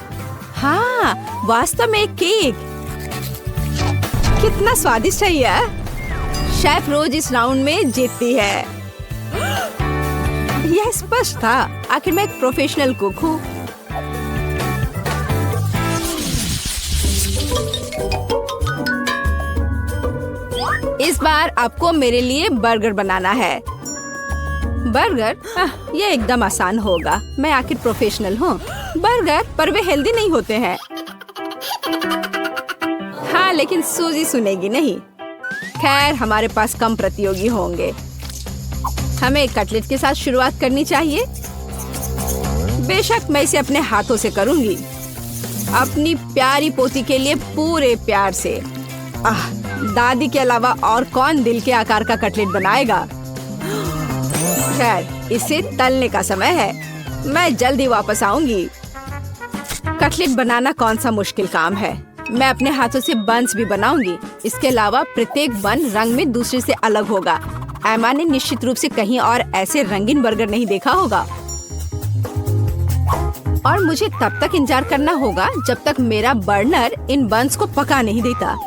हाँ, वास्तव में एक केक। कितना स्वादिष्ट है यह। शेफ रोज इस राउंड में जीतती है। यह स्पष्ट था। आखिर मैं एक प्रोफेशनल कुक हूँ। इस बार आपको मेरे लिए बर्गर बनाना है। बर्गर? ये एकदम आसान होगा। मैं आखिर प्रोफेशनल हूँ। बर्गर? पर वे हेल्दी नहीं होते हैं। हाँ, लेकिन सूजी सुनेगी नहीं। खैर, हमारे पास कम प्रतियोगी होंगे। हमें कटलेट के साथ शुरुआत करनी चाहिए। बेशक मैं इसे अपने हाथों से करूंगी। अपनी प्यारी पोती के लिए पूरे प्यार से। दादी के अलावा और कौन दिल के आकार का कटलेट बनाएगा? खैर, इसे तलने का समय है। मैं जल्दी वापस आऊंगी। कटलेट बनाना कौन सा मुश्किल काम है। मैं अपने हाथों से बन्स भी बनाऊंगी। इसके अलावा प्रत्येक बन रंग में दूसरे से अलग होगा। एमा ने निश्चित रूप से कहीं और ऐसे रंगीन बर्गर नहीं देखा होगा। और मुझे तब तक इंतजार करना होगा जब तक मेरा बर्नर इन बन्स को पका नहीं देता।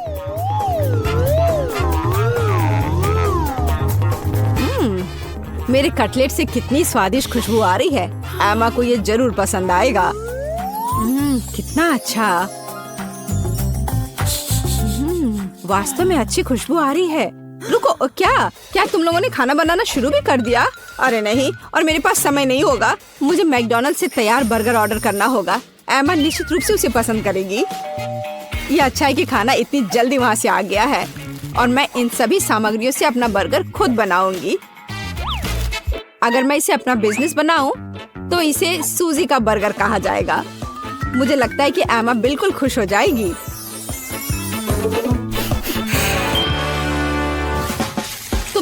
मेरे कटलेट से कितनी स्वादिष्ट खुशबू आ रही है। एमा को ये जरूर पसंद आएगा। कितना अच्छा। वास्तव में अच्छी खुशबू आ रही है। रुको, क्या तुम लोगों ने खाना बनाना शुरू भी कर दिया? अरे नहीं, और मेरे पास समय नहीं होगा। मुझे मैकडॉनल्ड से तैयार बर्गर ऑर्डर करना होगा। एमा निश्चित रूप से उसे पसंद करेगी। ये अच्छा है कि खाना इतनी जल्दी वहाँ से आ गया है और मैं इन सभी सामग्रियों से अपना बर्गर खुद बनाऊंगी। अगर मैं इसे अपना बिजनेस बनाऊं, तो इसे सूजी का बर्गर कहा जाएगा। मुझे लगता है कि एमा बिल्कुल खुश हो जाएगी।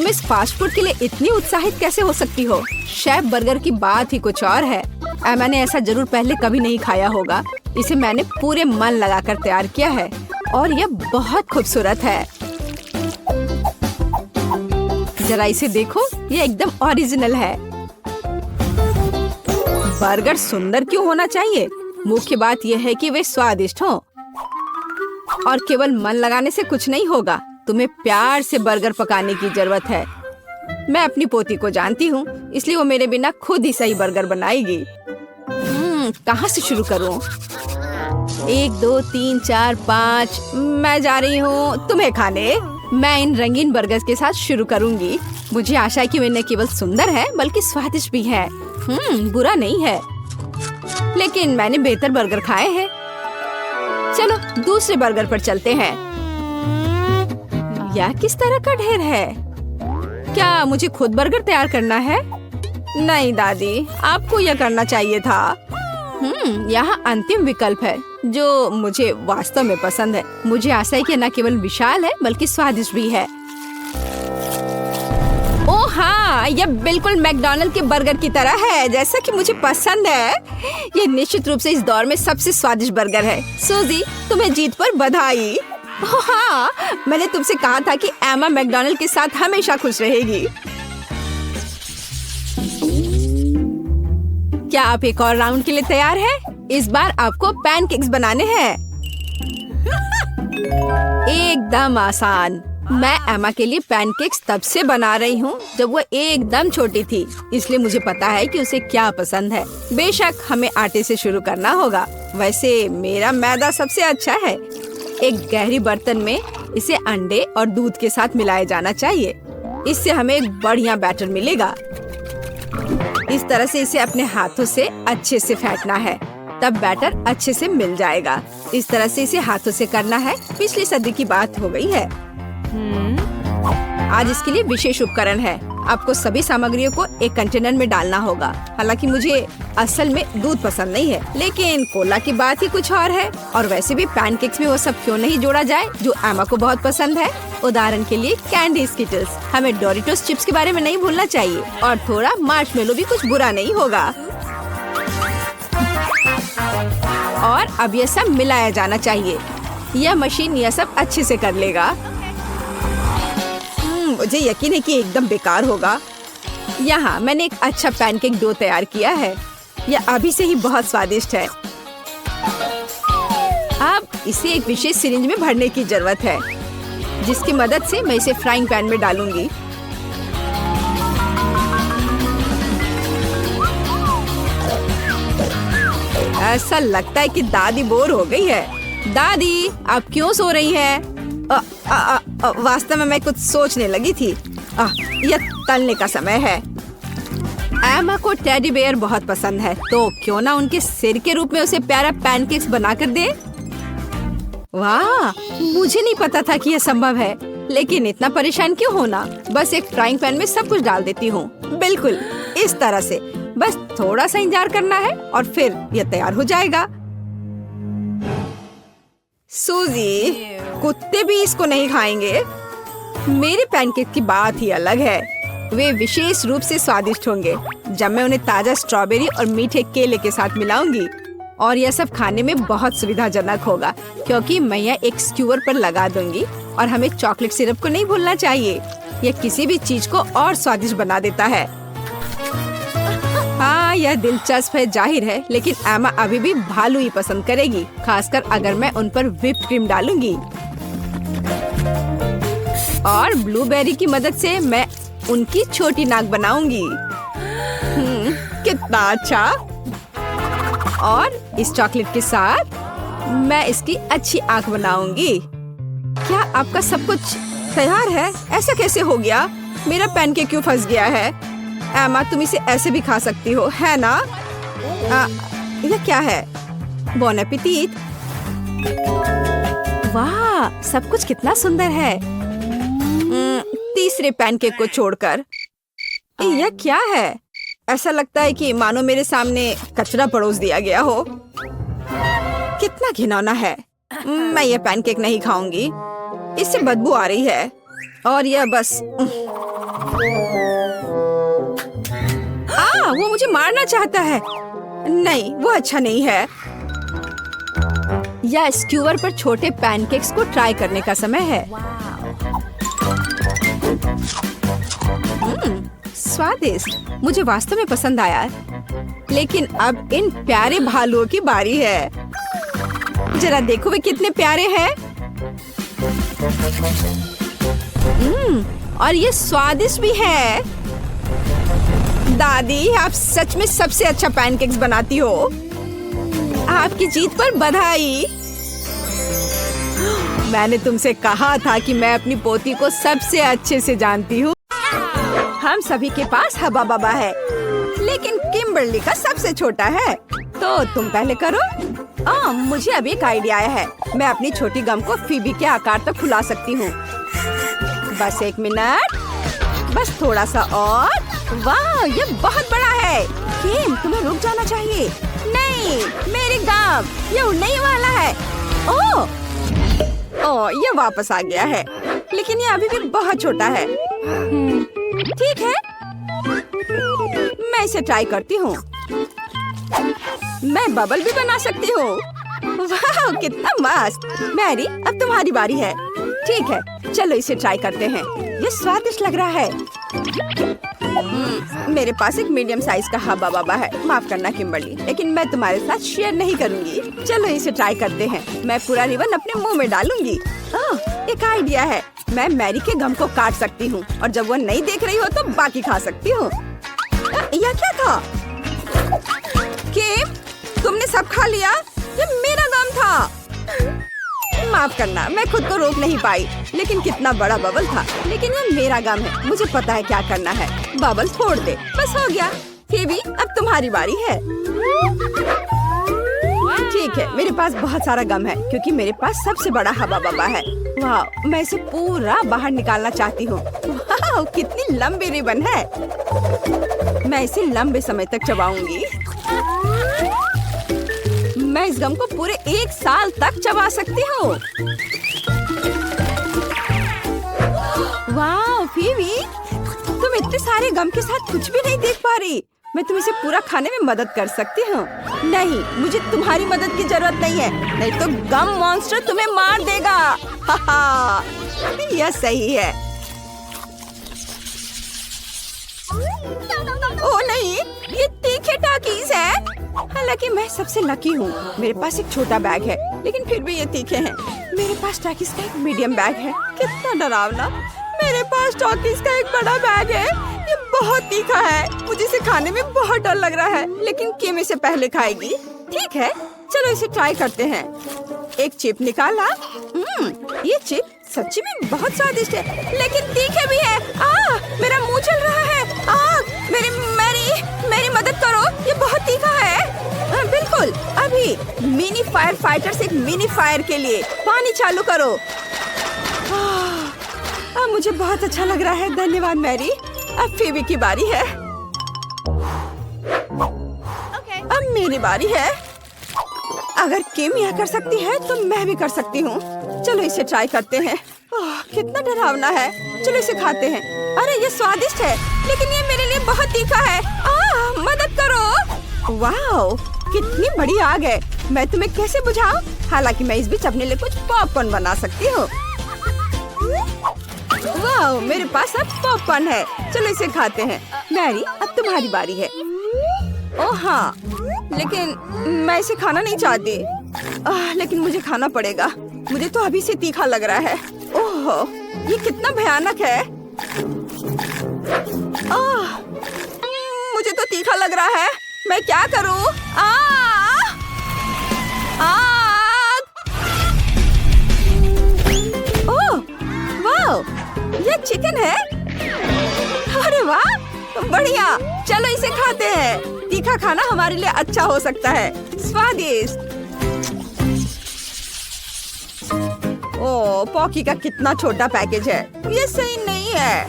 तुम इस फास्ट फूड के लिए इतनी उत्साहित कैसे हो सकती हो? शेफ बर्गर की बात ही कुछ और है। मैंने ऐसा जरूर पहले कभी नहीं खाया होगा। इसे मैंने पूरे मन लगाकर तैयार किया है और यह बहुत खूबसूरत है। जरा इसे देखो, ये एकदम ओरिजिनल है। बर्गर सुंदर क्यों होना चाहिए? मुख्य बात यह है कि वे स्वादिष्ट हों। और केवल मन लगाने से कुछ नहीं होगा, तुम्हें प्यार से बर्गर पकाने की जरूरत है। मैं अपनी पोती को जानती हूँ, इसलिए वो मेरे बिना खुद ही सही बर्गर बनाएगी। कहाँ से शुरू करूँ? 1 2 3 4 5 मैं जा रही हूँ तुम्हें खाने। मैं इन रंगीन बर्गर्स के साथ शुरू करूँगी। मुझे आशा है कि वे न केवल सुंदर है बल्कि स्वादिष्ट भी है। बुरा नहीं है, लेकिन मैंने बेहतर बर्गर खाए हैं। चलो दूसरे बर्गर पर चलते हैं। यह किस तरह का ढेर है? क्या मुझे खुद बर्गर तैयार करना है? नहीं दादी, आपको यह करना चाहिए था। यहाँ अंतिम विकल्प है जो मुझे वास्तव में पसंद है। मुझे आशा है कि न केवल विशाल है बल्कि स्वादिष्ट भी है। ओह हाँ, यह बिल्कुल मैकडॉनल्ड के बर्गर की तरह है, जैसा कि मुझे पसंद है। यह निश्चित रूप से इस दौर में सबसे स्वादिष्ट बर्गर है। सूजी, तुम्हें जीत पर बधाई। ओह हाँ, मैंने तुमसे कहा था कि एमा मैकडॉनल्ड के साथ हमेशा खुश रहेगी। क्या आप एक और राउंड के लिए तैयार हैं? इस बार आपको पैनकेक्स बनाने हैं। एकदम आसान। मैं एमा के लिए पैनकेक्स तब से बना रही हूँ जब वो एकदम छोटी थी, इसलिए मुझे पता है कि उसे क्या पसंद है। बेशक हमें आटे से शुरू करना होगा। वैसे मेरा मैदा सबसे अच्छा है। एक गहरी बर्तन में इसे अंडे और दूध के साथ मिलाया जाना चाहिए। इससे हमें एक बढ़िया बैटर मिलेगा। इस तरह से इसे अपने हाथों से अच्छे से फेंटना है, तब बैटर अच्छे से मिल जाएगा। इस तरह से इसे हाथों से करना है। पिछली सदी की बात हो गई है। आज इसके लिए विशेष उपकरण है। आपको सभी सामग्रियों को एक कंटेनर में डालना होगा। हालांकि मुझे असल में दूध पसंद नहीं है, लेकिन कोला की बात ही कुछ और है। और वैसे भी पैनकेक्स में वो सब क्यों नहीं जोड़ा जाए जो एमा को बहुत पसंद है। उदाहरण के लिए कैंडी स्किटल्स। हमें डोरिटोस चिप्स के बारे में नहीं भूलना चाहिए, और थोड़ा मार्शमेलो भी कुछ बुरा नहीं होगा। और अब यह सब मिलाया जाना चाहिए। यह मशीन यह सब अच्छे से कर लेगा। मुझे यकीन है कि एकदम बेकार होगा। यहाँ मैंने एक अच्छा पैनकेक डो तैयार किया है। यह अभी से ही बहुत स्वादिष्ट है। अब इसे एक विशेष सिरिंज में भरने की जरूरत है, जिसकी मदद से मैं इसे फ्राइंग पैन में डालूंगी। ऐसा लगता है कि दादी बोर हो गई है। दादी, आप क्यों सो रही हैं? वास्तव में मैं कुछ सोचने लगी थी। यह तलने का समय है। एमा को टेडी बेयर बहुत पसंद है, तो क्यों ना उनके सिर के रूप में उसे प्यारा पैनकेक्स बनाकर दे। वाह, मुझे नहीं पता था कि यह संभव है, लेकिन इतना परेशान क्यों होना। बस एक फ्राइंग पैन में सब कुछ डाल देती हूँ, बिल्कुल इस तरह से। बस थोड़ा सा इंतजार करना है और फिर यह तैयार हो जाएगा। सूजी, कुत्ते भी इसको नहीं खाएंगे। मेरे पैनकेक की बात ही अलग है। वे विशेष रूप से स्वादिष्ट होंगे जब मैं उन्हें ताजा स्ट्रॉबेरी और मीठे केले के साथ मिलाऊंगी। और यह सब खाने में बहुत सुविधाजनक होगा, क्योंकि मैं यह एक स्क्यूअर पर लगा दूंगी। और हमें चॉकलेट सिरप को नहीं भूलना चाहिए। यह किसी भी चीज को और स्वादिष्ट बना देता है। हाँ, यह दिलचस्प है जाहिर है, लेकिन एमा अभी भी भालू ही पसंद करेगी, खासकर अगर मैं उन पर व्हिप्ड क्रीम डालूंगी। और ब्लूबेरी की मदद से मैं उनकी छोटी नाक बनाऊंगी। कितना अच्छा। और इस चॉकलेट के साथ मैं इसकी अच्छी आंख बनाऊंगी। क्या आपका सब कुछ तैयार है? ऐसा कैसे हो गया? मेरा पैनकेक क्यों फंस गया है? एमा, तुम इसे ऐसे भी खा सकती हो, है ना? यह क्या है? बॉन एपेटिट। वाह, सब कुछ कितना सुंदर है। तीसरे पैनकेक को छोड़कर। यह क्या है? ऐसा लगता है कि मानो मेरे सामने कचरा परोस दिया गया हो। कितना घिनौना है। मैं यह पैनकेक नहीं खाऊंगी, इससे बदबू आ रही है। और यह बस वो मुझे मारना चाहता है। नहीं, वो अच्छा नहीं है। या स्क्यूअर पर छोटे पैनकेक्स को ट्राई करने का समय है। स्वादिष्ट, मुझे वास्तव में पसंद आया। लेकिन अब इन प्यारे भालुओं की बारी है। जरा देखो वे कितने प्यारे हैं। और ये स्वादिष्ट भी है। दादी, आप सच में सबसे अच्छा पैनकेक्स बनाती हो। आपकी जीत पर बधाई। मैंने तुमसे कहा था कि मैं अपनी पोती को सबसे अच्छे से जानती हूँ। हम सभी के पास हबा बबा है, लेकिन किम्बर्ली का सबसे छोटा है। तो तुम पहले करो। मुझे अभी एक आइडिया आया है। मैं अपनी छोटी गम को फीबी के आकार तक फुला सकती हूँ। बस 1 मिनट, बस थोड़ा सा और। वाह, ये बहुत बड़ा है। किम, तुम्हें रुक जाना चाहिए। नहीं, मेरी गम, ये उड़ने ही वाला है। ओह, ये वापस आ गया है, लेकिन ये अभी भी बहुत छोटा है। ठीक है, मैं इसे ट्राई करती हूँ। मैं बबल भी बना सकती हूँ। वाह, कितना मस्त। मैरी, अब तुम्हारी बारी है। ठीक है, चलो इसे ट्राई करते हैं। ये स्वादिष्ट लग रहा है। मेरे पास एक मीडियम साइज का हबा बबा है। माफ करना किम्बर्ली, लेकिन मैं तुम्हारे साथ शेयर नहीं करूंगी। चलो इसे ट्राई करते हैं। मैं पूरा रिबन अपने मुंह में डालूंगी। एक आइडिया है। मैं मैरी के गम को काट सकती हूँ और जब वो नहीं देख रही हो तो बाकी खा सकती हूँ। यह क्या था? किम, तुमने सब खा लिया? ये मेरा गम था। माफ करना, मैं खुद को रोक नहीं पाई। लेकिन कितना बड़ा बबल था। लेकिन ये मेरा गम है, मुझे पता है क्या करना है। बबल फोड़ दे। बस हो गया। फेबी, अब तुम्हारी बारी है। ठीक है, मेरे पास बहुत सारा गम है क्योंकि मेरे पास सबसे बड़ा हबा बबा है। वाह, मैं इसे पूरा बाहर निकालना चाहती हूँ। वाह, कितनी लंबी रिबन है। मैं इसे लंबे समय तक चबाऊंगी। मैं इस गम को पूरे 1 साल तक चबा सकती हूँ। वाह फीवी, तुम इतने सारे गम के साथ कुछ भी नहीं देख पा रही। मैं तुम्हें इसे पूरा खाने में मदद कर सकती हूँ। नहीं, मुझे तुम्हारी मदद की जरूरत नहीं है, नहीं तो गम मॉन्स्टर तुम्हें मार देगा। हाहा, यह सही है। ओह नहीं, ये तीखे टाकीज है। हालांकि मैं सबसे लकी हूँ। मेरे पास एक छोटा बैग है, लेकिन फिर भी ये तीखे हैं। मेरे पास टाकीज का एक मीडियम बैग है। कितना डरावना। मेरे पास टाकीज का एक बड़ा बैग है। ये बहुत तीखा है। मुझे इसे खाने में बहुत डर लग रहा है, लेकिन किम इसे पहले खाएगी। ठीक है, चलो इसे ट्राई करते हैं। एक चिप निकाला। ये चिप सच्ची में बहुत स्वादिष्ट है, लेकिन तीखे भी है। मेरा मुंह चल रहा है। मेरी मदद करो, ये बहुत तीखा है। बिल्कुल, अभी मिनी फायर फाइटर्स एक मिनी फायर के लिए पानी चालू करो। मुझे बहुत अच्छा लग रहा है। धन्यवाद मैरी। अब फेबी की बारी है। अब मेरी बारी है। अगर किम यह कर सकती है तो मैं भी कर सकती हूँ। चलो इसे ट्राई करते हैं। कितना डरावना है। चलो इसे खाते हैं। अरे ये स्वादिष्ट है, लेकिन ये मेरे लिए बहुत तीखा है। मदद करो। वाह, कितनी बड़ी आग है। मैं तुम्हें कैसे बुझाऊं? हालांकि मैं इस बीच अपने लिए कुछ पॉपकॉर्न बना सकती हूँ। वाह, मेरे पास अब पॉपकॉर्न है। चलो इसे खाते हैं। मैरी, अब तुम्हारी बारी है। ओह हाँ, लेकिन मैं इसे खाना नहीं चाहती। लेकिन मुझे खाना पड़ेगा। मुझे तो अभी से तीखा लग रहा है। ओह, ये कितना भयानक है। मुझे तो तीखा लग रहा है। मैं क्या करूं? ओह, वाह, ये चिकन है। अरे वाह, बढ़िया। चलो इसे खाते हैं। तीखा खाना हमारे लिए अच्छा हो सकता है। स्वादिष्ट। ओह, पॉकी का कितना छोटा पैकेज है। ये सही नहीं है।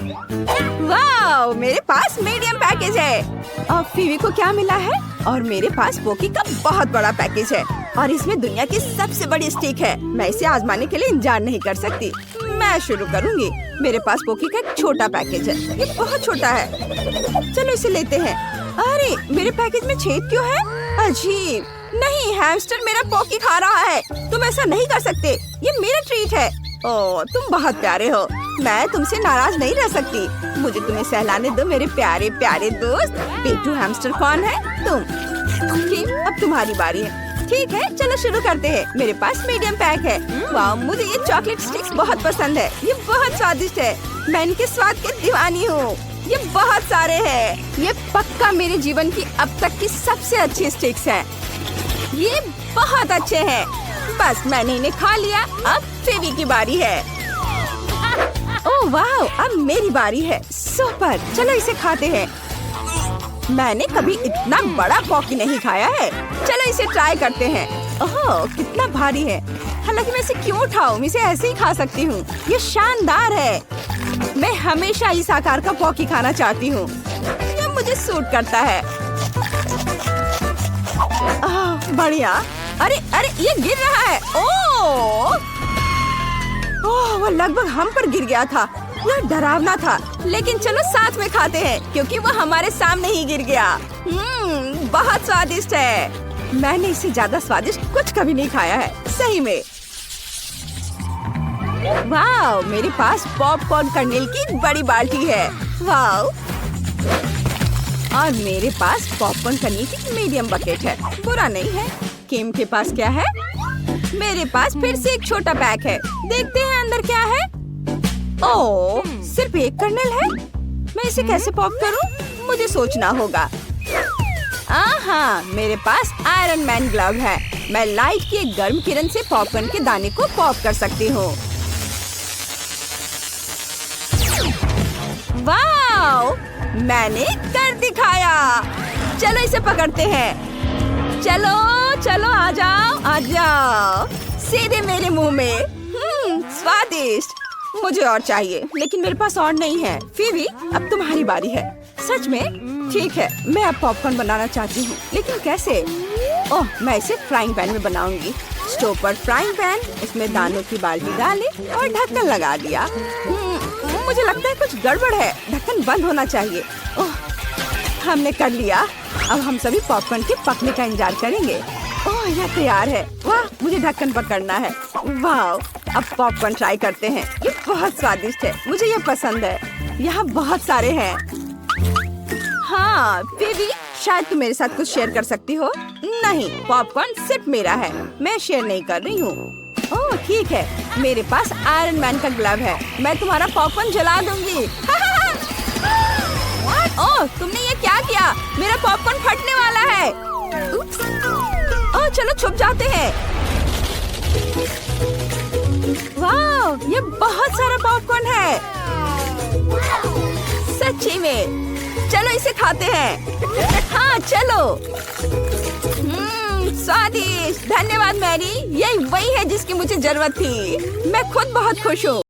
वाह, मेरे पास मीडियम पैकेज है। और फीवी को क्या मिला है? और मेरे पास पॉकी का बहुत बड़ा पैकेज है। और इसमें दुनिया की सबसे बड़ी स्टिक है। मैं इसे आजमाने के लिए इंतजार नहीं कर सकती। मैं शुरू करूंगी। मेरे पास पोकी का एक छोटा पैकेज है। ये बहुत छोटा है। चलो इसे लेते हैं। अरे मेरे पैकेज में छेद क्यों है? अजीब। नहीं, हैमस्टर मेरा पोकी खा रहा है। तुम ऐसा नहीं कर सकते। ये मेरा ट्रीट है। ओह, तुम बहुत प्यारे हो। मैं तुमसे नाराज नहीं रह सकती। मुझे तुम्हें सहलाने दो मेरे प्यारे प्यारे दोस्त। पेटू हैमस्टर कौन है? तुम। ठीक, अब तुम्हारी बारी है। ठीक है, चलो शुरू करते हैं। मेरे पास मीडियम पैक है। वाह, मुझे ये चॉकलेट स्टिक्स बहुत पसंद है। ये बहुत स्वादिष्ट है। मैं इनके स्वाद की दीवानी हूँ। ये बहुत सारे हैं। ये पक्का मेरे जीवन की अब तक की सबसे अच्छी स्टिक्स है। ये बहुत अच्छे हैं। बस मैंने इन्हें खा लिया। अब फेवी की बारी है। ओह वाह, अब मेरी बारी है। सुपर, चलो इसे खाते हैं। मैंने कभी इतना बड़ा पॉकी नहीं खाया है। चलो इसे ट्राई करते हैं। ओह, कितना भारी है। हालांकि मैं इसे क्यों उठाऊं? इसे ऐसे ही खा सकती हूँ। ये शानदार है। मैं हमेशा इस आकार का पॉकी खाना चाहती हूँ। ये मुझे सूट करता है। बढ़िया। अरे अरे, ये गिर रहा है। ओह, वो लगभग हम पर गिर गया था। यह डरावना था, लेकिन चलो साथ में खाते हैं क्योंकि वो हमारे सामने ही गिर गया। बहुत स्वादिष्ट है। मैंने इससे ज्यादा स्वादिष्ट कुछ कभी नहीं खाया है, सही में। वाह, मेरे पास पॉपकॉर्न कर्नेल की बड़ी बाल्टी है। वाह, और मेरे पास पॉपकॉर्न कर्नेल की मीडियम बकेट है। बुरा नहीं है। किम के पास क्या है? मेरे पास फिर से एक छोटा पैक है। देखते हैं अंदर क्या है। ओह, सिर्फ एक कर्नेल है। मैं इसे कैसे पॉप करूं? मुझे सोचना होगा। हाँ, मेरे पास आयरन मैन ग्लव है। मैं लाइट की एक गर्म किरण से पॉपकॉर्न के दाने को पॉप कर सकती हूँ। वाह, मैंने कर दिखाया। चलो इसे पकड़ते हैं। चलो चलो, आ जाओ आ जाओ, सीधे मेरे मुंह में। स्वादिष्ट। मुझे और चाहिए, लेकिन मेरे पास और नहीं है। फिर अब तुम्हारी बारी है। सच में? ठीक है, मैं अब पॉपकॉर्न बनाना चाहती हूँ, लेकिन कैसे? ओह, मैं इसे फ्राइंग पैन में बनाऊंगी। स्टोव पर फ्राइंग पैन, इसमें दानों की बाल्टी डाली और ढक्कन लगा दिया। मुझे लगता है कुछ गड़बड़ है। ढक्कन बंद होना चाहिए। ओह, हमने कर लिया। अब हम सभी पॉपकॉर्न के पकने का इंतजार करेंगे। ओह, यह तैयार है। वाह, मुझे ढक्कन पकड़ना है। वाह, अब पॉपकॉर्न ट्राई करते हैं। ये बहुत स्वादिष्ट है। मुझे ये पसंद है। यहाँ बहुत सारे हैं। हाँ, बेबी, शायद तुम मेरे साथ कुछ शेयर कर सकती हो। नहीं, पॉपकॉर्न सिर्फ मेरा है। मैं शेयर नहीं कर रही हूँ। ओह, ठीक है। मेरे पास आयरन मैन का ग्लव है। मैं तुम्हारा पॉपकॉर्न जला दूंगी। ओह, तुमने ये क्या किया? मेरा पॉपकॉर्न फटने वाला है। ओह, चलो छुप जाते हैं। वाह, ये बहुत सारा पॉपकॉर्न है। सच्ची में। चलो इसे खाते हैं। हाँ, चलो। स्वादिष्ट। धन्यवाद मैरी। यही वही है जिसकी मुझे जरूरत थी। मैं खुद बहुत खुश हूँ।